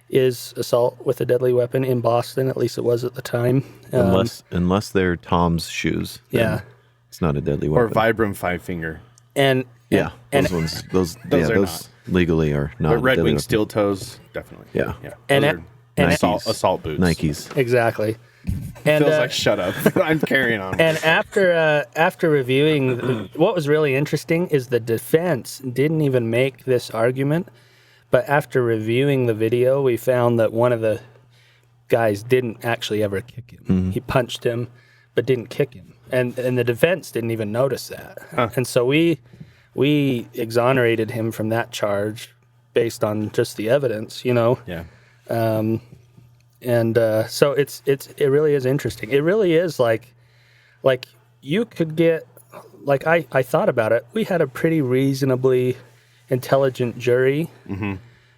is assault with a deadly weapon in Boston. At least it was at the time. unless they're Tom's shoes. then Yeah. it's not a deadly Or weapon. Vibram 5-finger. And Yeah, and, those ones. Those Those are those legally are not. But Red deadly Wing weapons. steel toes, definitely. Yeah. Yeah. And Those it- are and assault boots. Nikes. exactly. And Feels like, shut up. I'm carrying on. and after reviewing, what was really interesting is the defense didn't even make this argument, but after reviewing the video, we found that one of the guys didn't actually ever kick him. He punched him, but didn't kick him, and the defense didn't even notice that. And so we exonerated him from that charge based on just the evidence, you know. Yeah. And so it really is interesting. It really is like you could get, like I thought about it. We had a pretty reasonably intelligent jury,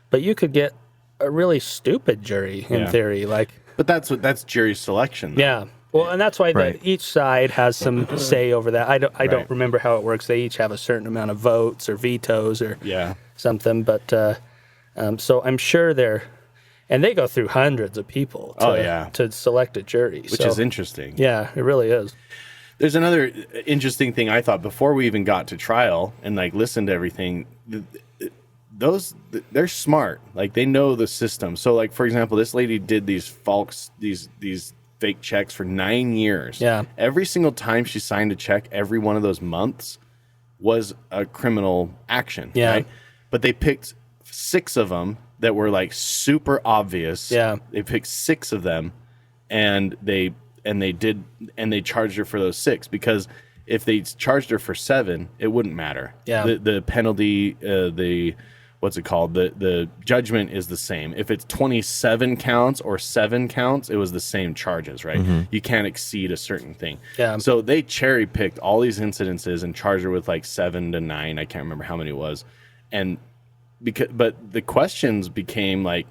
but you could get a really stupid jury in Yeah. theory. Like, But that's jury selection. though. yeah. Well, and that's why Right. each side has some say over that. I don't Right. remember how it works. They each have a certain amount of votes or vetoes or Yeah. something. But so I'm sure and they go through hundreds of people to select a jury. Which is interesting. Yeah, it really is. There's another interesting thing I thought before we even got to trial and like listened to everything. They're smart. Like they know the system. So like for example, this lady did these fake checks for 9 years. Yeah. Every single time she signed a check, every one of those months was a criminal action. Yeah. Right? But they picked 6 of them that were like super obvious. Yeah. They picked 6 of them and they charged her for those 6 because if they charged her for 7, it wouldn't matter. Yeah. The penalty, what's it called? The judgment is the same. If it's 27 counts or 7 counts, it was the same charges, right? You can't exceed a certain thing. Yeah. So they cherry picked all these incidences and charged her with like 7 to 9. I can't remember how many it was. But the questions became like,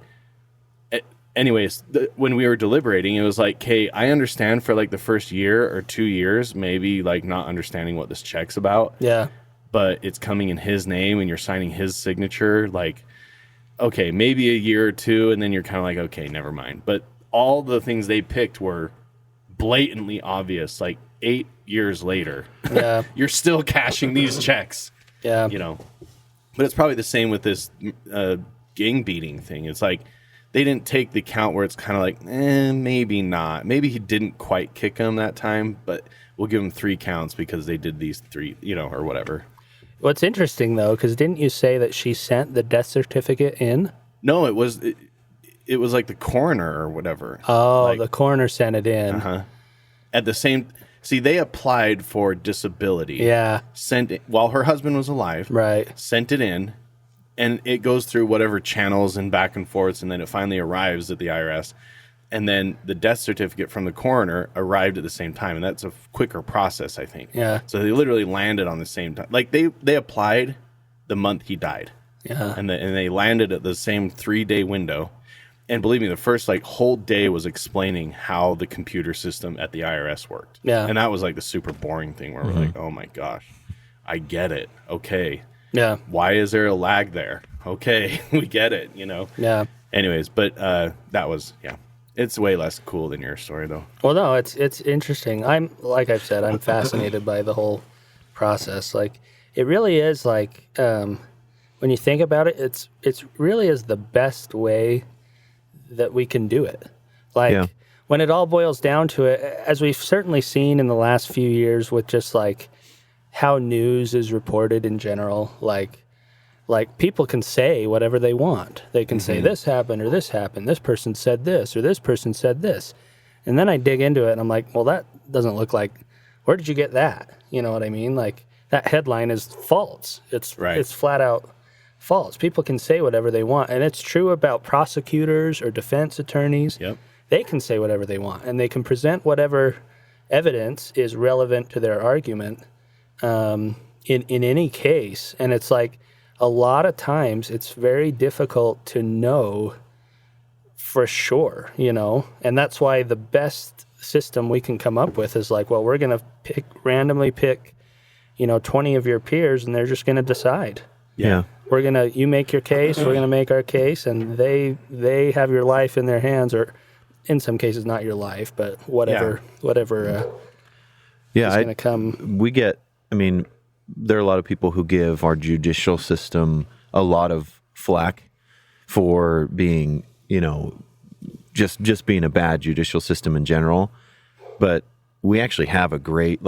anyways, when we were deliberating, it was like, okay, I understand for like the first year or 2 years, maybe like not understanding what this check's about, Yeah. but it's coming in his name and you're signing his signature. Like, okay, maybe a year or 2, and then you're kind of like, okay, never mind. But all the things they picked were blatantly obvious. Like 8 years later, Yeah. you're still cashing these checks, Yeah. you know. But it's probably the same with this gang beating thing. It's like they didn't take the count where it's kind of like, maybe not. Maybe he didn't quite kick him that time, but we'll give him 3 counts because they did these 3, or whatever. What's interesting, though, because didn't you say that she sent the death certificate in? No, it was like the coroner or whatever. Oh, the coroner sent it in. Uh-huh. At the same... See, they applied for disability. Yeah. Sent it while her husband was alive. Right. Sent it in, and it goes through whatever channels and back and forths, and then it finally arrives at the IRS. And then the death certificate from the coroner arrived at the same time, and that's a quicker process, I think. Yeah. So they literally landed on the same time. Like, they applied the month he died. Yeah. And they landed at the same 3-day window. And believe me, the first whole day was explaining how the computer system at the IRS worked. Yeah. And that was like the super boring thing where we're like, oh my gosh, I get it. Okay. Yeah. Why is there a lag there? Okay, we get it, Yeah. Anyways, but that was, it's way less cool than your story though. Well, no, it's interesting. Like I've said, I'm fascinated by the whole process. Like, it really is like, when you think about it, it's really is the best way that we can do it. Like, when it all boils down to it, as we've certainly seen in the last few years with just like how news is reported in general, like people can say whatever they want. They can say this happened or this happened. This person said this or this person said this. And then I dig into it and I'm like, well, that doesn't look like, where did you get that? You know what I mean? Like, that headline is false. It's flat out false. People can say whatever they want. And it's true about prosecutors or defense attorneys. Yep. They can say whatever they want, and they can present whatever evidence is relevant to their argument in any case. And it's like, a lot of times it's very difficult to know for sure, and that's why the best system we can come up with is like, well, we're going to randomly pick 20 of your peers, and they're just going to decide. Yeah. You make your case, we're going to make our case, and they have your life in their hands, or in some cases not your life, but whatever is going to come. We get, there are a lot of people who give our judicial system a lot of flack for being, just being a bad judicial system in general. But we actually have a great,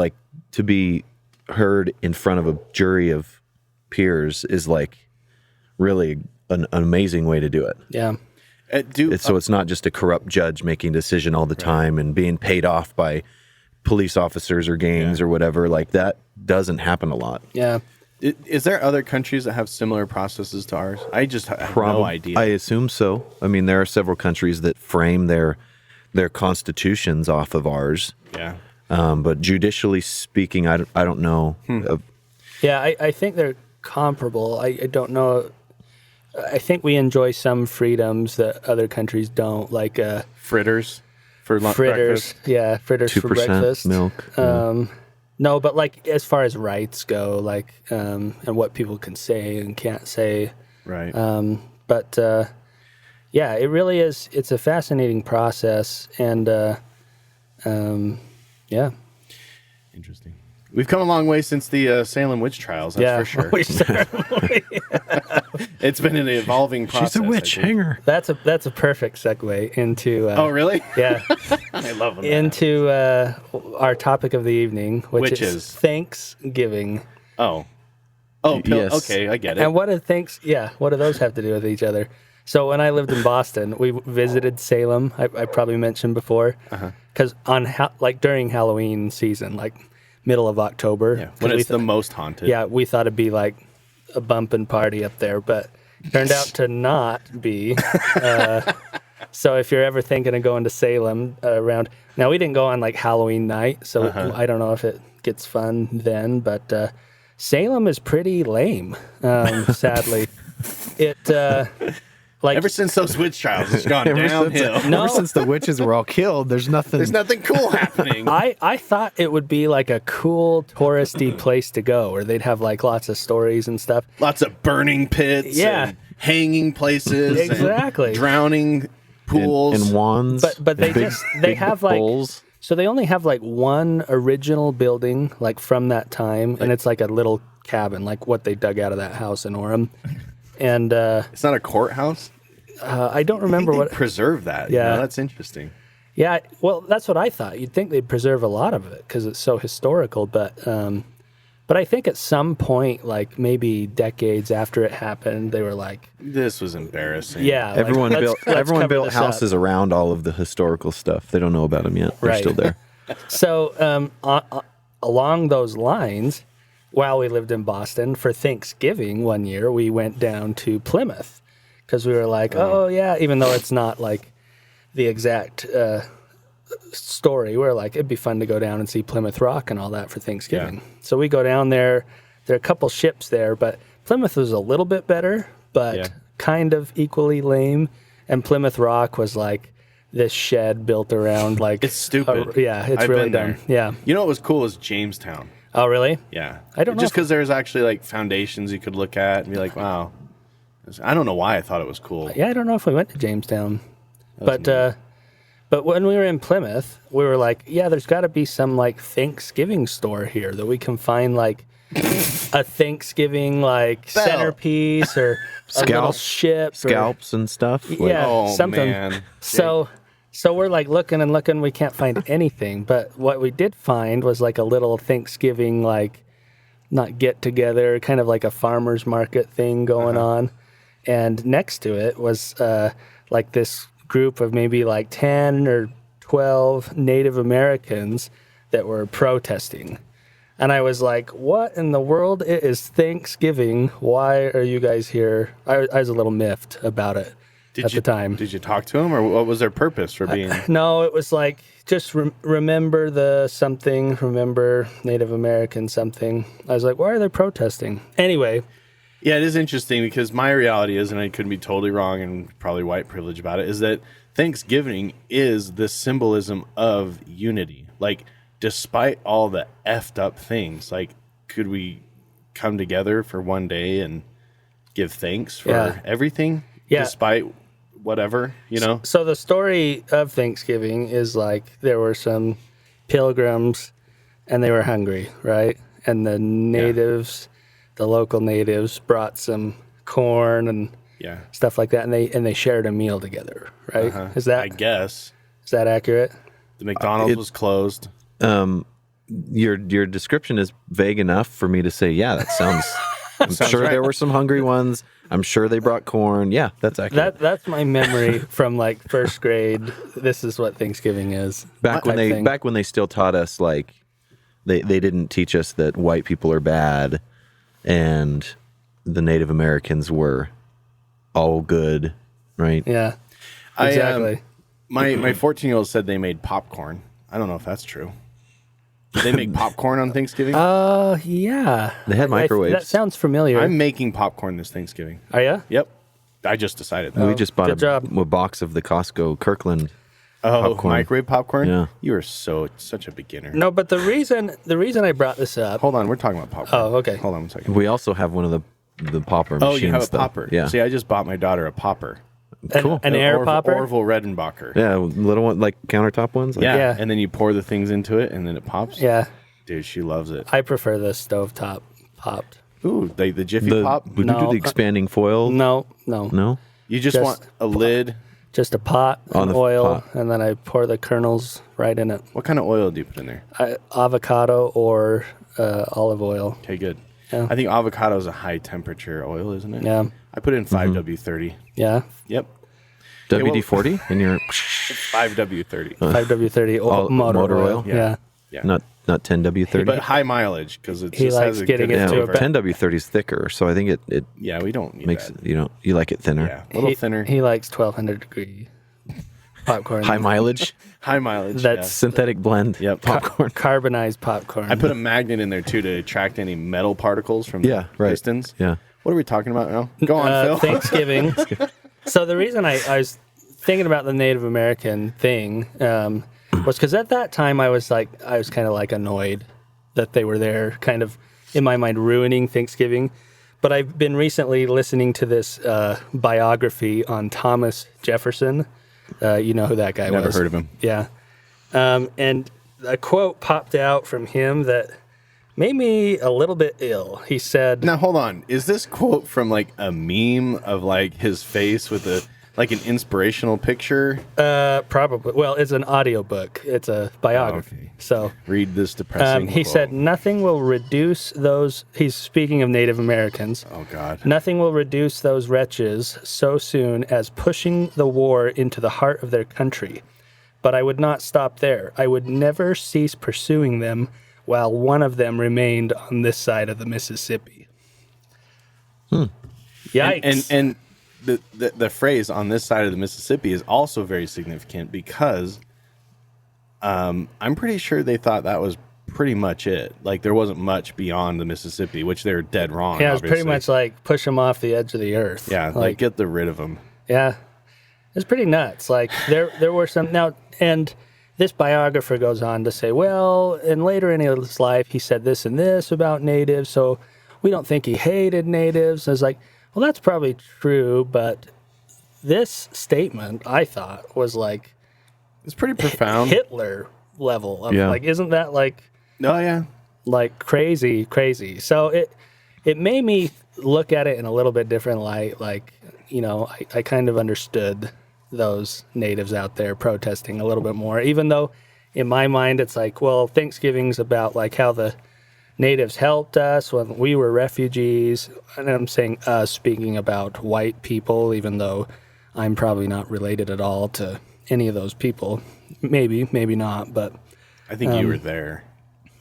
to be heard in front of a jury of peers is really an amazing way to do it. Yeah. So it's not just a corrupt judge making a decision all the time and being paid off by police officers or gangs or whatever. That doesn't happen a lot. Yeah. Is there other countries that have similar processes to ours? I just have no idea. I assume so. There are several countries that frame their constitutions off of ours. Yeah. But judicially speaking, I don't know. Yeah, I think they're comparable. I don't know. I think we enjoy some freedoms that other countries don't, like fritters for fritters. breakfast. Yeah, fritters for 2% breakfast. milk. No, but as far as rights go, and what people can say and can't say. Right. But it really is. It's a fascinating process, and Interesting. We've come a long way since the Salem witch trials, that's for sure. It's been an evolving process. She's a witch. Hang her. That's a perfect segue into. Oh, really? Yeah. I love them. Into our topic of the evening, which is Thanksgiving. Oh, yes. Okay, I get it. And what do those have to do with each other? So when I lived in Boston, we visited Salem. I probably mentioned before, because during Halloween season, middle of October, when it's the most haunted. Yeah, we thought it'd be like a bumping party up there, but turned out to not be. So if you're ever thinking of going to Salem now we didn't go on Halloween night, so I don't know if it gets fun then, but Salem is pretty lame, sadly. Ever since those witch trials, it's gone downhill. Ever since the witches were all killed, there's nothing cool happening. I thought it would be a cool touristy place to go, where they'd have lots of stories and stuff. Lots of burning pits, and hanging places, exactly, and drowning pools, and wands. But they have bowls. So they only have one original building from that time, and it's a little cabin, what they dug out of that house in Orem. And it's not a courthouse. I don't remember what. preserve that. Yeah. That's interesting. Yeah, well, that's what I thought. You'd think they'd preserve a lot of it because it's so historical, but I think at some point, like maybe decades after it happened, they were like, This was embarrassing. "Yeah, like, Everyone let's everyone cover built this up." houses around all of the historical stuff. They don't know about them yet. They're Right. still there. So along those lines, while we lived in Boston for Thanksgiving one year, we went down to Plymouth because we were like, "Oh yeah," even though it's not like the exact story. We're like, it'd be fun to go down and see Plymouth Rock and all that for Thanksgiving. Yeah. So we go down there. There are a couple ships there, but Plymouth was a little bit better, but Yeah. kind of equally lame. And Plymouth Rock was like this shed built around like It's stupid. yeah, it's I've really been dumb. there. Yeah. You know what was cool was Jamestown. Oh, really? Yeah. I don't know Just if- because there's actually like foundations you could look at and be like, wow. I don't know why I thought it was cool. Yeah, I don't know if we went to Jamestown, but when we were in Plymouth, we were like, yeah, there's got to be some like Thanksgiving store here that we can find like a Thanksgiving like centerpiece or a little Scalp- ship, or- Scalps and stuff. Like, yeah, Oh, something. man. So we're like looking and looking, we can't find anything. But what we did find was like a little Thanksgiving like not get together, kind of like a farmer's market thing going on. And next to it was like this group of maybe like 10 or 12 Native Americans that were protesting. And I was like, what in the world? It is Thanksgiving. Why are you guys here? I was a little miffed about it at the time. Did you talk to them, or what was their purpose for being? No, it was like, just remember the something, remember Native American something. I was like, why are they protesting? Anyway, Yeah, it is interesting because my reality is, and I could be totally wrong and probably white privilege about it, is that Thanksgiving is the symbolism of unity. Like, despite all the effed up things, like, could we come together for one day and give thanks for Yeah. everything? Yeah. Despite whatever, you know? so the story of Thanksgiving is like there were some pilgrims and they were hungry, right? And the natives, the local natives, brought some corn and Yeah. stuff like that, and they shared a meal together, right? Is I that guess. is that accurate? The McDonald's was closed. your description is vague enough for me to say, yeah, that sounds. I'm sure right. there were some hungry ones. I'm sure they brought corn. Yeah, that's accurate. That's my memory from like first grade. This is what Thanksgiving is. back when type thing. back when they still taught us, like, they didn't teach us that white people are bad and the Native Americans were all good, right? Yeah, I, exactly. My 14-year-old said they made popcorn. I don't know if that's true. Did they make popcorn on Thanksgiving? Yeah. They had microwaves. That sounds familiar. I'm making popcorn this Thanksgiving. Are you? Yep. I just decided that. We just bought good job. a box of the Costco Kirkland. Oh, popcorn. microwave popcorn? Yeah. You are such a beginner. No, but the reason I brought this up. Hold on, we're talking about popcorn. Oh, okay. Hold on one second. We also have one of the popper Oh, machines. you have a though. popper. Yeah. See, I just bought my daughter a popper. cool. An air popper. Orville Redenbacher. Yeah, little one, like countertop ones. Like, Yeah. Yeah. And then you pour the things into it and then it pops. Yeah, Dude, she loves it. I prefer the stovetop popped. Ooh, the Jiffy The, Pop? would you do No. the expanding foil? No, No? You just just want a lid. just a pot On and the oil, pot. and then I pour the kernels right in it. What kind of oil do you put in there? Avocado or olive oil. Okay, good. Yeah. I think avocado is a high temperature oil, isn't it? Yeah, I put in 5W30. yeah. Yep. WD-40 and your 5W30. 5W30 motor oil. Yeah. Yeah. Yeah. not 10W30. But high mileage because it He just likes has a getting good it to a flavor. 10W30 is thicker, so I think it Yeah, we don't need makes that. you like it thinner. Yeah, a little He- thinner. He likes 1200 degree popcorn. High mileage, High mileage. That's- synthetic blend Yep. popcorn. carbonized popcorn. I put a magnet in there too to attract any metal particles from Yeah, the right. pistons. Yeah. What are we talking about now? Go on, Phil. Thanksgiving. So the reason I was thinking about the Native American thing was because at that time I was kind of like annoyed that they were there, kind of in my mind ruining Thanksgiving. But I've been recently listening to this biography on Thomas Jefferson. You know who that guy was? Never heard of him. Yeah. And a quote popped out from him that made me a little bit ill. He said, Now hold on. Is this quote from like a meme of like his face with Like an inspirational picture? Probably. Well, it's an audiobook. It's a biography. Okay. So Read this depressing he quote. said, nothing will reduce those, he's speaking of Native Americans, Oh, God. nothing will reduce those wretches so soon as pushing the war into the heart of their country. But I would not stop there. I would never cease pursuing them while one of them remained on this side of the Mississippi. Yikes. And the phrase on this side of the Mississippi is also very significant because I'm pretty sure they thought that was pretty much it. Like there wasn't much beyond the Mississippi, which they're dead wrong. Yeah, it's pretty obviously. much like push them off the edge of the earth. Yeah, like get rid of them. Yeah, it's pretty nuts. Like there were some now, and this biographer goes on to say, well, and later in his life, he said this and this about natives, so we don't think he hated natives. I was like, well, that's probably true, but this statement, I thought, was like It's pretty profound. Hitler level of Yeah. like, isn't that like Oh yeah. like crazy? So it made me look at it in a little bit different light. Like, you know, I kind of understood those natives out there protesting a little bit more, even though in my mind it's like, well, Thanksgiving's about like how the natives helped us when we were refugees. And I'm saying us, speaking about white people, even though I'm probably not related at all to any of those people. Maybe not, but I think you were there.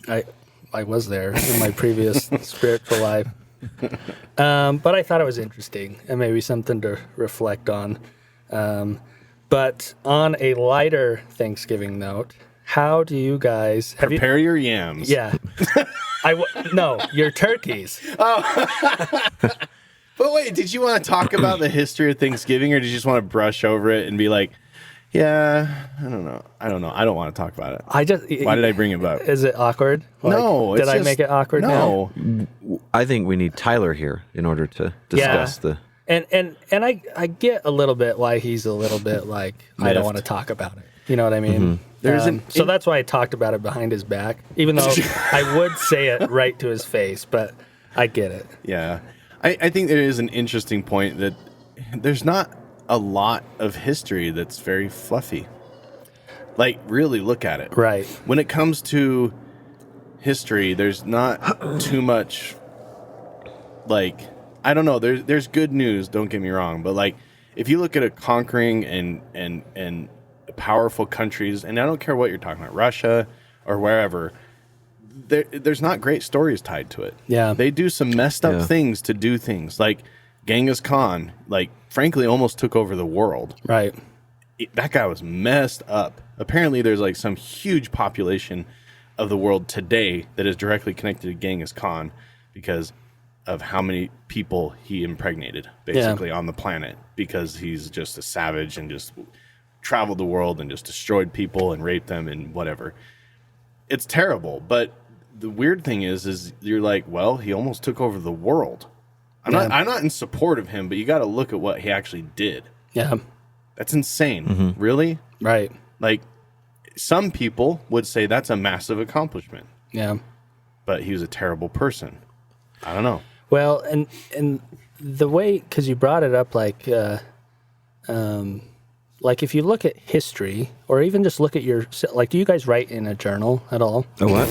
I was there in my previous spiritual life. But I thought it was interesting and maybe something to reflect on. But on a lighter Thanksgiving note, how do you guys Prepare your yams. Yeah. No, your turkeys. But wait, did you want to talk about the history of Thanksgiving, or did you just want to brush over it and be like, yeah, I don't know. I don't want to talk about it. Why did I bring it up? Is it awkward? Like, No. Did it's I just- make it awkward now? No. I think we need Tyler here in order to discuss the. And I get a little bit why he's a little bit like, I don't Miffed. want to talk about it. You know what I mean? There's So that's why I talked about it behind his back, even though I would say it right to his face, but I get it. Yeah. I think there is an interesting point that there's not a lot of history that's very fluffy. Like, really look at it. Right. When it comes to history, there's not too much, like, I don't know. There's good news, don't get me wrong. But, like, if you look at a conquering and powerful countries, and I don't care what you're talking about, Russia or wherever, there's not great stories tied to it. Yeah. They do some messed up Yeah. things to do things. Like Genghis Khan, like, frankly, almost took over the world. Right. That guy was messed up. Apparently, there's like some huge population of the world today that is directly connected to Genghis Khan because of how many people he impregnated, basically, on the planet, because he's just a savage and just traveled the world and just destroyed people and raped them and whatever. It's terrible, but the weird thing is you're like, well, he almost took over the world. I'm not in support of him, but you got to look at what he actually did. Yeah. That's insane. Really? Right. Like, some people would say that's a massive accomplishment, Yeah. but he was a terrible person. I don't know. Well, and the way, because you brought it up, like if you look at history, or even just look at your, like, do you guys write in a journal at all? A what?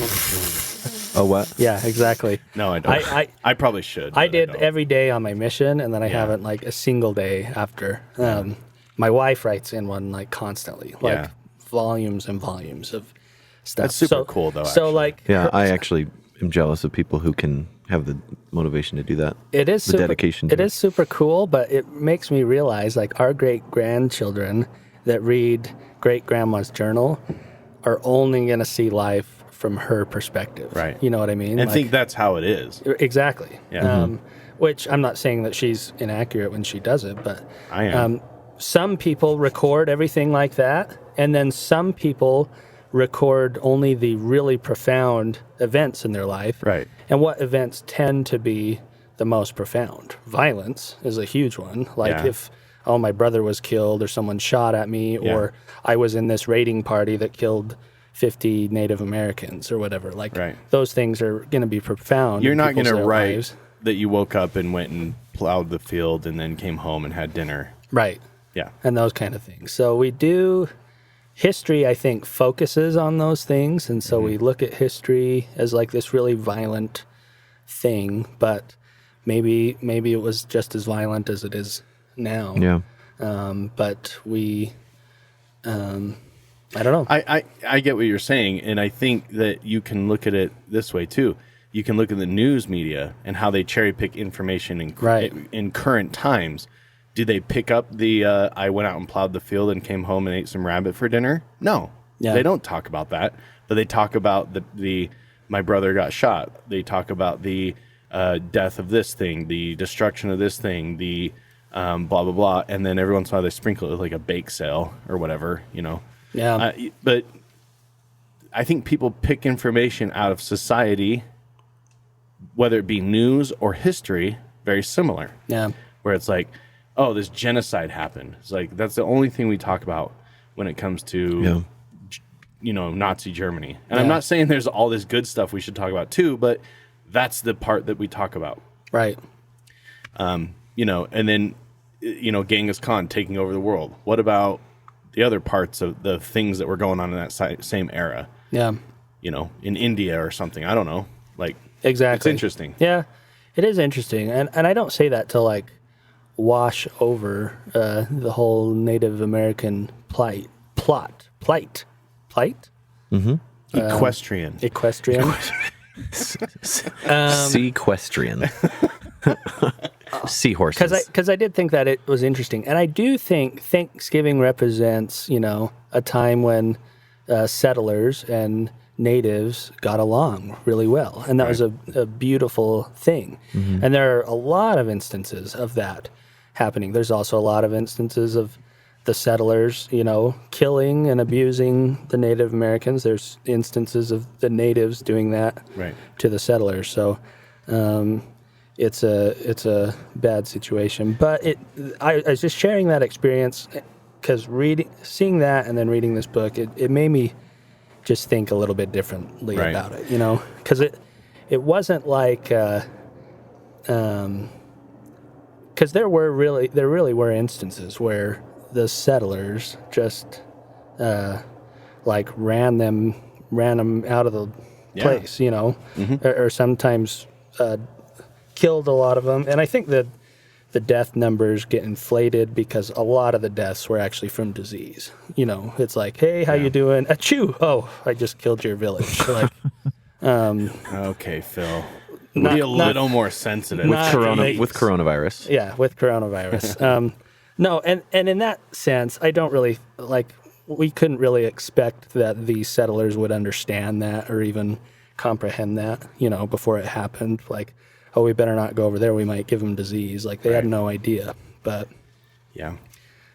A what? Yeah, exactly. No, I don't. I probably should. I but did don't. every day on my mission, and then I haven't like a single day after. My wife writes in one like constantly, like Yeah. volumes and volumes of stuff. That's super cool, though, So actually. like, Yeah, I actually am jealous of people who can have the motivation to do that. it is the super, dedication to It it. is super cool, but it makes me realize like our great grandchildren that read great grandma's journal are only going to see life from her perspective. Right. You know what I mean? And Like- think that's how it is. Exactly. Yeah. Which I'm not saying that she's inaccurate when she does it, but I am. some people record everything like that, and then some people record only the really profound events in their life. Right. And what events tend to be the most profound? Violence is a huge one. Like Yeah. if, oh, my brother was killed, or someone shot at me, Yeah. or I was in this raiding party that killed 50 Native Americans or whatever. Like Right. those things are going to be profound. You're in not going people's to write lives. that you woke up and went and plowed the field and then came home and had dinner. Right. Yeah. and those kind of things. So we do history, I think, focuses on those things, and so we look at history as like this really violent thing, but maybe it was just as violent as it is now. Yeah. But we, I don't know. I get what you're saying, and I think that you can look at it this way too. You can look at the news media and how they cherry pick information in current times. Do they pick up the I went out and plowed the field and came home and ate some rabbit for dinner? No. Yeah. They don't talk about that, but they talk about the my brother got shot. They talk about the death of this thing, the destruction of this thing, the blah blah blah, and then every once in a while they sprinkle it with like a bake sale or whatever, you know. Yeah. But I think people pick information out of society, whether it be news or history, very similar. Yeah. Where it's like, oh, this genocide happened. It's like that's the only thing we talk about when it comes to, you know, Nazi Germany. And I'm not saying there's all this good stuff we should talk about too, but that's the part that we talk about. Right. You know, and then, you know, Genghis Khan taking over the world. What about the other parts of the things that were going on in that same era? Yeah. You know, in India or something. I don't know. Like, Exactly. it's interesting. Yeah. It is interesting. And I don't say that to like wash over the whole Native American plight. Equestrian. Equestrian. Sequestrian. Seahorses. Because I did think that it was interesting. And I do think Thanksgiving represents, you know, a time when settlers and natives got along really well. And that was a beautiful thing. And there are a lot of instances of that happening. There's also a lot of instances of the settlers, you know, killing and abusing the Native Americans. There's instances of the natives doing that to the settlers. So it's a bad situation. But I was just sharing that experience because seeing that and then reading this book, it made me just think a little bit differently about it, you know, because it wasn't like because there really were instances where the settlers just like ran them out of the place, you know, or sometimes killed a lot of them. And I think that the death numbers get inflated because a lot of the deaths were actually from disease. You know, it's like, hey, how you doing? Achoo! Oh, I just killed your village. Like, Okay, Phil. Be a little more sensitive. with coronavirus. Yeah, with coronavirus. No, and in that sense, I don't really like. We couldn't really expect that the settlers would understand that or even comprehend that, you know, before it happened. Like, oh, we better not go over there. We might give them disease. Like, they had no idea. But yeah,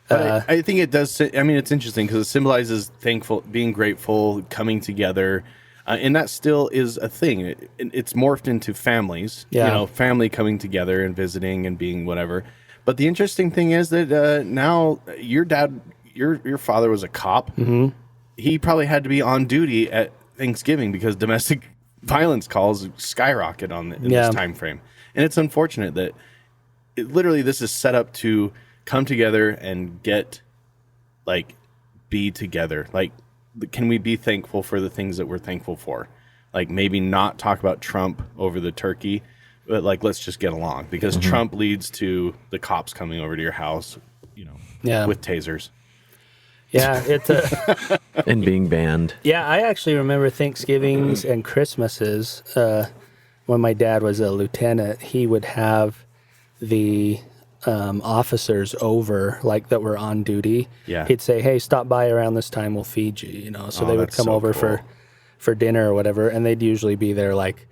but I think it does. I mean, it's interesting because it symbolizes being grateful, coming together, and that still is a thing. It's morphed into families. Yeah. You know, family coming together and visiting and being whatever. But the interesting thing is that now your father was a cop. Mm-hmm. He probably had to be on duty at Thanksgiving because domestic violence calls skyrocket in this time frame. And it's unfortunate that literally this is set up to come together and be together. Like, can we be thankful for the things that we're thankful for? Like, maybe not talk about Trump over the turkey, but like, let's just get along because Trump leads to the cops coming over to your house, you know, with tasers. yeah, it's And being banned. Yeah, I actually remember Thanksgivings and Christmases when my dad was a lieutenant. He would have the officers over, like that were on duty. Yeah. He'd say, "Hey, stop by around this time. We'll feed you." You know, so they would that's come so over cool. for dinner or whatever, and they'd usually be there like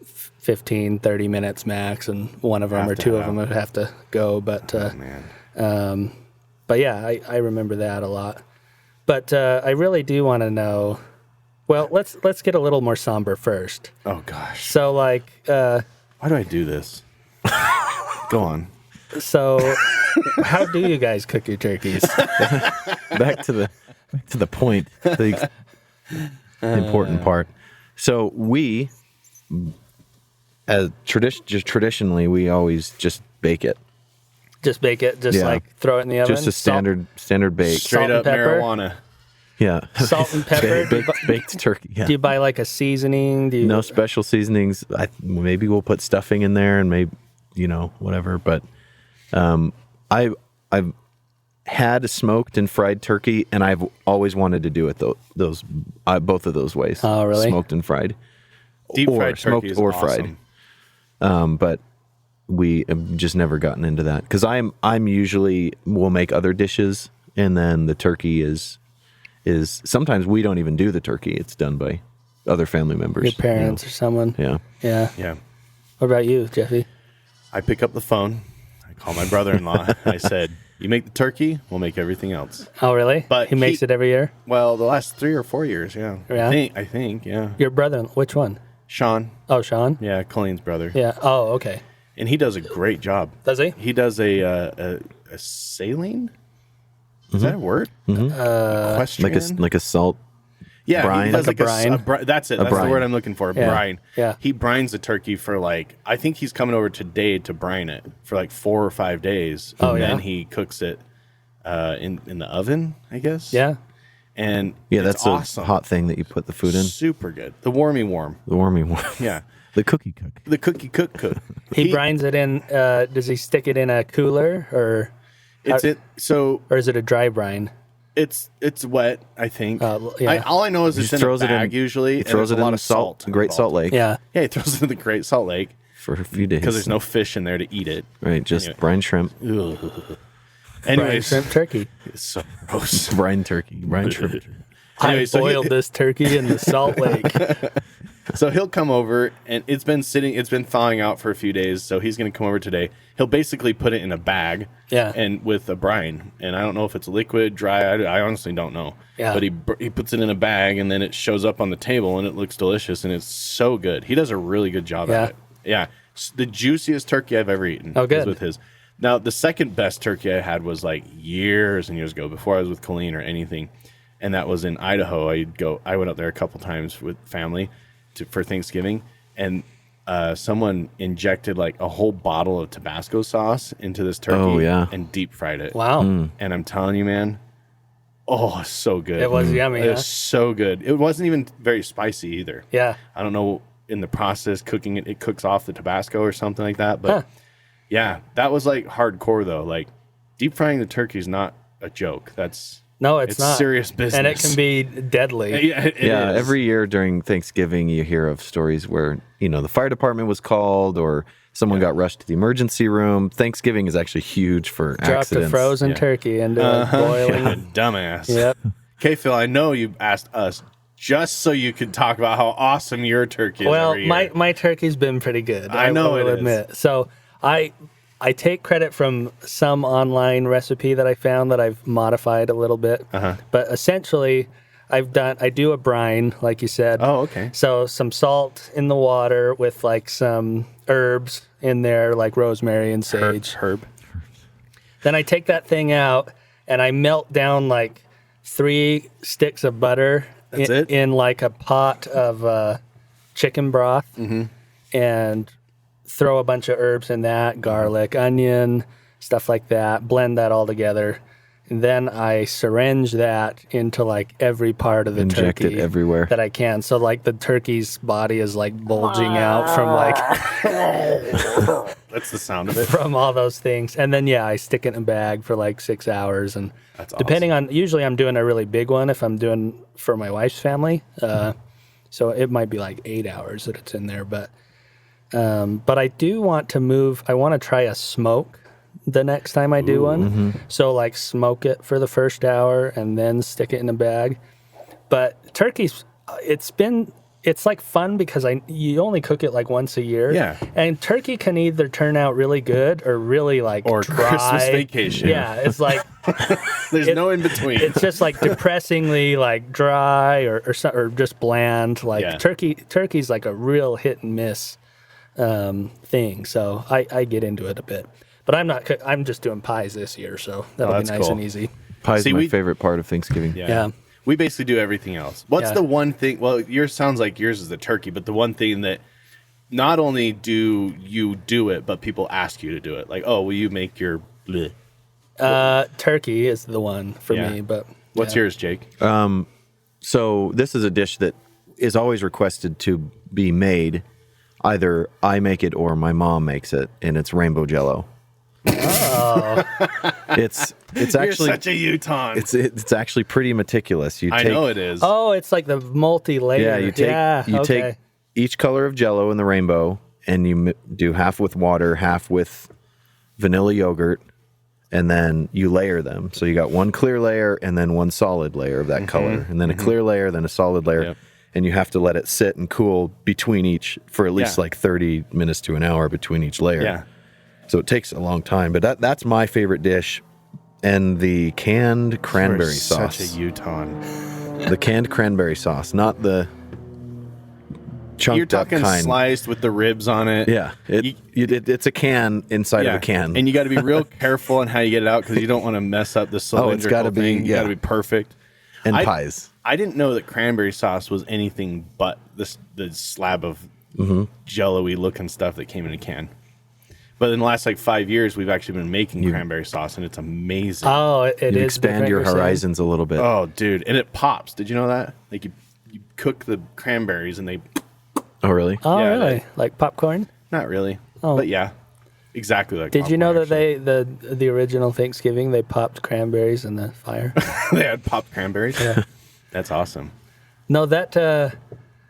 15, 30 minutes max, and one of them or two of them would have to go. But but yeah, I remember that a lot. But I really do want to know. Well, let's get a little more somber first. Oh gosh. So like, Why do I do this? Go on. so how do you guys cook your turkeys? Back to the point, the important part. So we, as traditionally, we always just bake it, Just bake it. Just Yeah. like throw it in the oven. Just a standard bake. Straight Salt and up pepper? marijuana. Yeah. Salt and pepper. baked turkey. Yeah. Do you buy like a seasoning? Do you? No special seasonings. Maybe we'll put stuffing in there and maybe, whatever. But I've had smoked and fried turkey, and I've always wanted to do it both of those ways. Oh, really? Smoked and fried. Deep fried smoked turkey is or awesome. fried. But we have just never gotten into that because I'm usually will make other dishes, and then the turkey is sometimes we don't even do the turkey. It's done by other family members. Your parents or someone? Yeah. Yeah. Yeah. What about you, Jeffy? I pick up the phone. I call my brother-in-law. I said, "You make the turkey, we'll make everything else." Oh, really? But he makes it every year? Well, the last 3 or 4 years, yeah. Yeah? I think, yeah. Your brother, which one? Sean, Oh, Sean? yeah, Colleen's brother. Yeah. Oh, okay. And he does a great job. Does he? He does a saline? Is that a word? Equestrian? Like a salt. yeah, brine? he does Like a brine? that's it. That's the brine. word I'm looking for. Yeah. Brine. Yeah. He brines the turkey for I think he's coming over today to brine it for 4 or 5 days. Oh, and yeah? then he cooks it in the oven, I guess. Yeah. And Yeah, it's that's awesome. a hot thing that you put the food in. Super good. The warmy warm. The warming one. Yeah. The cookie cook. The cookie cook. He brines it in, does he stick it in a cooler or So is it a dry brine? it's wet, I think. yeah. All I know is He it's just in a throws it in- bag usually. He and throws there's it a lot in of salt, Great involved. Salt Lake. Yeah. Yeah, he throws it in the Great Salt Lake For a few days. because there's no fish in there to eat it. Right, just Anyway. brine shrimp, Brine Anyways, shrimp turkey. it's so gross. brine turkey, brine shrimp. Anyway, I so boiled this turkey in the Salt Lake. So he'll come over, and it's been thawing out for a few days. So he's going to come over today. He'll basically put it in a bag, Yeah. and with a brine. And I don't know if it's liquid, dry. I honestly don't know. Yeah. But he puts it in a bag, and then it shows up on the table, and it looks delicious, and it's so good. He does a really good job Yeah. at it. Yeah, the juiciest turkey I've ever eaten. Oh, good. is with his. Now the second best turkey I had was years and years ago, before I was with Colleen or anything, and that was in Idaho. I went up there a couple times with family for Thanksgiving, and someone injected a whole bottle of Tabasco sauce into this turkey. Oh, yeah. And deep fried it. Wow. And I'm telling you, man, it's so good. It was yummy, It huh? was so good. It wasn't even very spicy either. Yeah. I don't know, in the process cooking it cooks off the Tabasco or something like that. But Huh. yeah, that was hardcore though. Deep frying the turkey is not a joke. No, it's not. serious business. And it can be deadly. Yeah, it Yeah, is. every year during Thanksgiving, you hear of stories where, the fire department was called or someone got rushed to the emergency room. Thanksgiving is actually huge for Dropped accidents. a frozen Yeah. turkey into boiling. Yeah, dumbass. Yep. Okay, Phil, I know you asked us just so you could talk about how awesome your turkey is Well, every year. my turkey's been pretty good. I know will it is. admit. So I take credit from some online recipe that I found that I've modified a little bit. Uh-huh. But essentially, I do a brine, like you said. Oh, okay. So some salt in the water with some herbs in there, like rosemary and sage. Herb. Then I take that thing out and I melt down 3 sticks of butter That's it? in a pot of chicken broth Mm-hmm. and throw a bunch of herbs in that, garlic, onion, stuff like that, blend that all together. And then I syringe that into every part of the Inject turkey it everywhere. that I can. So the turkey's body is bulging out from That's the sound of it. from all those things. And then I stick it in a bag for 6 hours. And That's depending on, usually I'm doing a really big one if I'm doing for my wife's family. So it might be 8 hours that it's in there. But I do want to move. I want to try a smoke the next time I do one. Mm-hmm. So smoke it for the first hour and then stick it in a bag. But turkeys, it's fun because you only cook it once a year. Yeah. And turkey can either turn out really good or really Or dry. Christmas vacation. Yeah, it's There's no in between. it's just depressingly dry or just bland. Yeah. Turkey's a real hit and miss thing. So I get into it a bit. But I'm just doing pies this year, so that'll be that's nice cool. and easy. Pie's See, my we- favorite part of Thanksgiving. Yeah. We basically do everything else. What's Yeah. the one thing? Well, yours sounds like yours is the turkey, but the one thing that not only do you do it, but people ask you to do it. Will you make your Blech. Turkey is the one for Yeah. me, but What's yeah. yours, Jake? So this is a dish that is always requested to be made. Either I make it or my mom makes it, and it's rainbow jello. Oh, it's actually You're such a Utah. it's actually pretty meticulous. I know it is. Oh, it's like the multi-layer. Yeah, you take each color of jello in the rainbow, and you do half with water, half with vanilla yogurt, and then you layer them. So you got one clear layer and then one solid layer of that color, and then a clear layer, then a solid layer. Yep. And you have to let it sit and cool between each for at least Yeah. like 30 minutes to an hour between each layer. Yeah. So it takes a long time, but that's my favorite dish. And the canned cranberry You're sauce. Such a Utah. The canned cranberry sauce, not the chunked You're talking up kind. sliced with the ribs on it. Yeah, it's a can inside of a can. And you got to be real careful on how you get it out because you don't want to mess up the cylindrical gotta be- thing. You yeah. got to be perfect. And I- pies. I didn't know that cranberry sauce was anything but the slab of jello-y looking stuff that came in a can. But in the last like 5 years, we've actually been making cranberry sauce, and it's amazing. Oh, it is You expand different, your you're saying? horizons a little bit. Oh, dude, and it pops. Did you know that? Like you cook the cranberries, and they Oh, really? Oh, Yeah, really? they- Like popcorn? not really, Oh. but yeah, exactly like. Did you know popcorn, that the original Thanksgiving they popped cranberries in the fire? actually. They had popped cranberries? Yeah. That's awesome. No,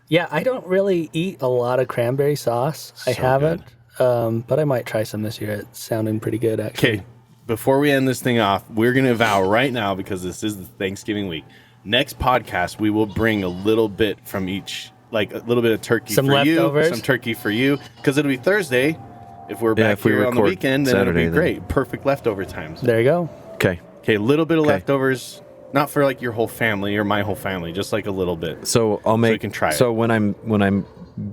yeah, I don't really eat a lot of cranberry sauce. I So haven't, but I might try some this year. It's sounding pretty good, actually. Okay, before we end this thing off, we're going to vow right now, because this is the Thanksgiving week. Next podcast, we will bring a little bit from each, like a little bit of turkey Some for leftovers? you, some turkey for you, because it'll be Thursday. If we're back if we here on the record weekend, then Saturday, it'll be then- great. Perfect leftover times. There you go. Okay. Okay, a little bit of Okay. leftovers, not for like your whole family or my whole family, just like a little bit. So I'll make. you can try it. So when I'm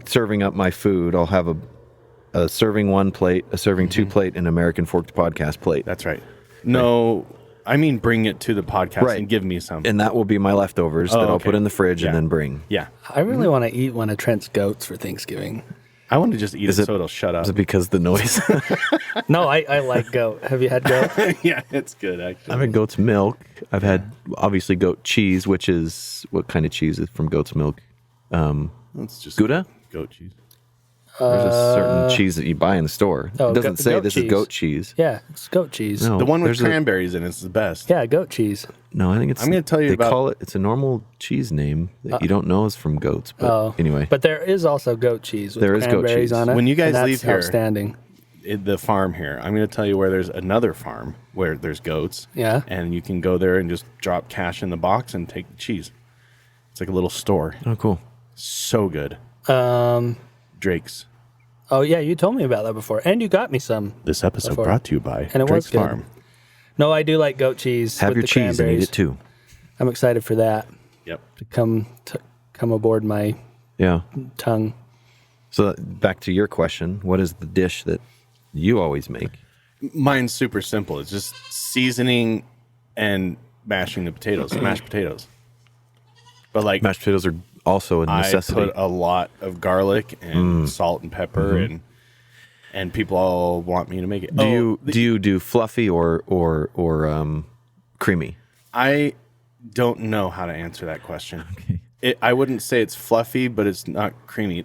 serving up my food, I'll have a serving one plate, a serving two plate, and American Forked Podcast plate. That's right. No, I mean bring it to the podcast Right. and give me some. And that will be my leftovers that I'll okay. put in the fridge Yeah. and then bring. Yeah, I really want to eat one of Trent's goats for Thanksgiving. I want to just eat it Is it- so it'll shut up. Is it because the noise? No, I like goat. Have you had goat? Yeah, it's good actually. I've had goat's milk. I've had obviously goat cheese, which is what kind of cheese is from goat's milk? It's just Gouda? goat cheese. There's a certain cheese that you buy in the store. oh, It doesn't goat say this cheese. is goat cheese. Yeah, it's goat cheese. No, The one with there's a- cranberries in it's the best. Yeah, goat cheese. No, I think it's. I'm gonna tell you they about- call it. It's a normal cheese name that you don't know is from goats. But Oh, anyway, But there is also goat cheese with There is goat cranberries cheese. on it. When you guys and that's leave here- outstanding. The farm here. I'm going to tell you where there's another farm where there's goats. Yeah. And you can go there and just drop cash in the box and take the cheese. It's like a little store. oh, cool. So good. Drake's. Oh yeah, you told me about that before, and you got me some. This episode Before. brought to you by And it was Drake's good. Farm. No, I do like goat cheese. Have with your the cheese and eat cranberries. it too. I'm excited for that Yep. to come aboard my Yeah. tongue. So back to your question, what is the dish that you always make? Mine's super simple. It's just seasoning and mashing the potatoes, mashed potatoes. But like Mashed potatoes are also a I necessity. put a lot of garlic and salt and pepper and people all want me to make it. do you do fluffy or creamy? I don't know how to answer that question. I wouldn't say it's fluffy, but it's not creamy.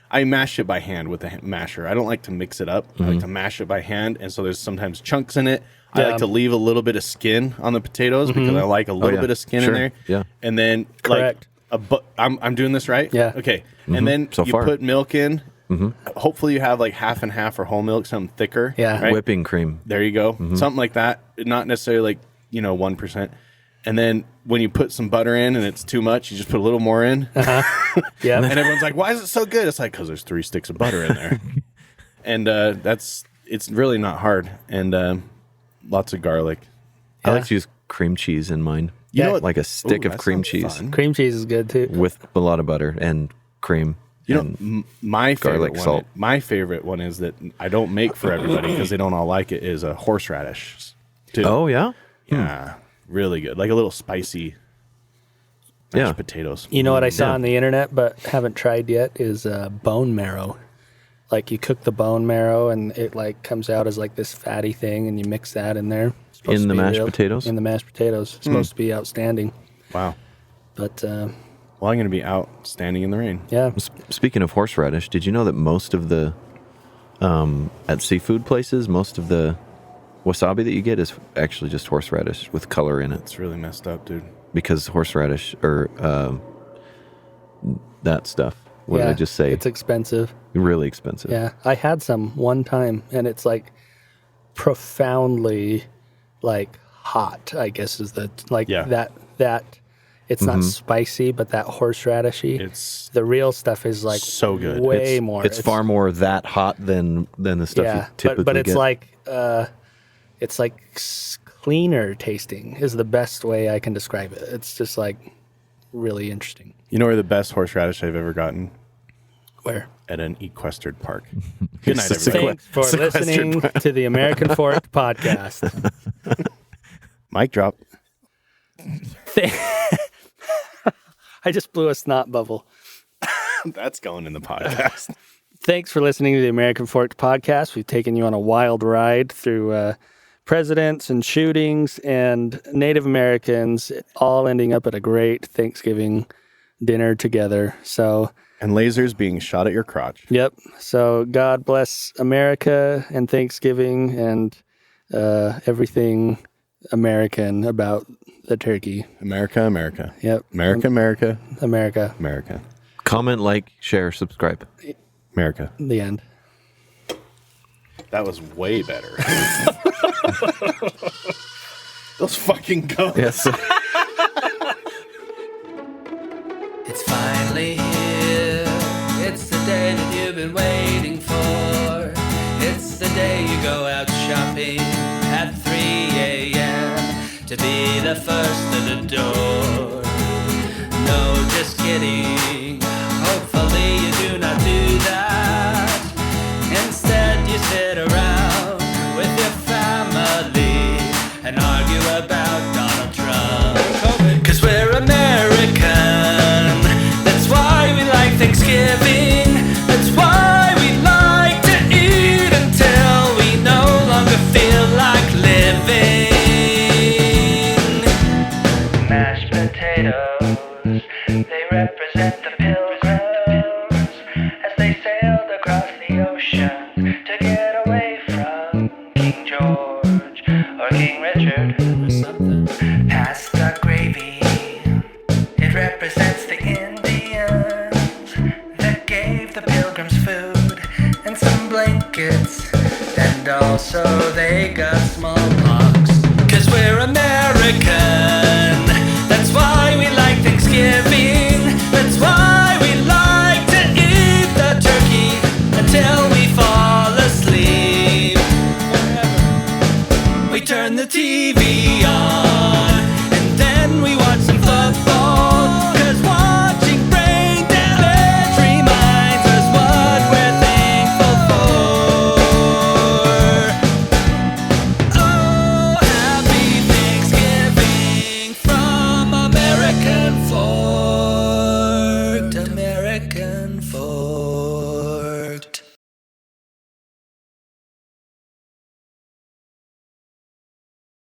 I mash it by hand with a masher. I don't like to mix it up. I like to mash it by hand, and so there's sometimes chunks in it. I Yeah. like to leave a little bit of skin on the potatoes because I like a little yeah. bit of skin Sure. in there. Yeah. And then Correct. I'm doing this right? Yeah. Okay. And then So you far. put milk in. Hopefully you have like half and half or whole milk, something thicker. Yeah. Right? Whipping cream. There you go. Something like that. Not necessarily like, 1%. And then when you put some butter in and it's too much, you just put a little more in. Yeah. And everyone's like, why is it so good? It's like, because there's 3 sticks of butter in there. And it's really not hard. And lots of garlic. I like to use cream cheese in mine. You know what? Like a stick Ooh, of that cream sounds cheese fun. Cream cheese is good too. with a lot of butter and cream. And My favorite garlic, salt. My favorite one is that I don't make for everybody because they don't all like it. Is a horseradish. Too. oh yeah, yeah, really good. Like a little spicy. Mashed yeah. potatoes. You know what I saw Yeah. on the internet but haven't tried yet is bone marrow. like you cook the bone marrow and it like comes out as like this fatty thing, and you mix that in there. It's supposed In to the be mashed potatoes? In the mashed potatoes. It's supposed to be outstanding. Wow. But Well, I'm going to be out standing in the rain. yeah, Speaking of horseradish, did you know that most of the at seafood places, most of the wasabi that you get is actually just horseradish with color in it, It's really messed up, dude. because horseradish or that stuff. What did I just say? It's expensive. Really expensive. Yeah, I had some one time, and it's like profoundly like hot. I guess is the like Yeah. that. It's not spicy, but that horseradishy. It's The real stuff is like so good. way more. It's far more that hot than the stuff you typically but it's get. like cleaner tasting is the best way I can describe it. It's just like really interesting. You know where the best horseradish I've ever gotten? Where? At an equestrian park. Good night, It's everybody. Thanks for listening to the American Fork podcast. Mic drop. I just blew a snot bubble. That's going in the podcast. Thanks for listening to the American Fork podcast. We've taken you on a wild ride through presidents and shootings and Native Americans, all ending up at a great Thanksgiving dinner together. So, And lasers being shot at your crotch. yep. So God bless America and Thanksgiving and everything American about the turkey. America, America. Yep. America, America, America. America. Comment, like, share, subscribe. America. The end. That was way better. Those fucking goats. Yes. It's finally here. It's the day that you've been waiting for. It's the day you go out shopping at 3 a.m. to be the first to the door. No, just kidding. Hopefully you do not do that. Instead you sit around with your family and argue about Donald Trump. 'Cause we're American. That's why we like Thanksgiving. That's why we like to eat until we no longer feel like living. Mashed potatoes, they represent the pilgrims as they sailed across the ocean to get away from King George or King Richard or something. Pasta gravy, it represents the Indians that gave the pilgrims food and some blankets, and also they got smallpox. 'Cause we're American.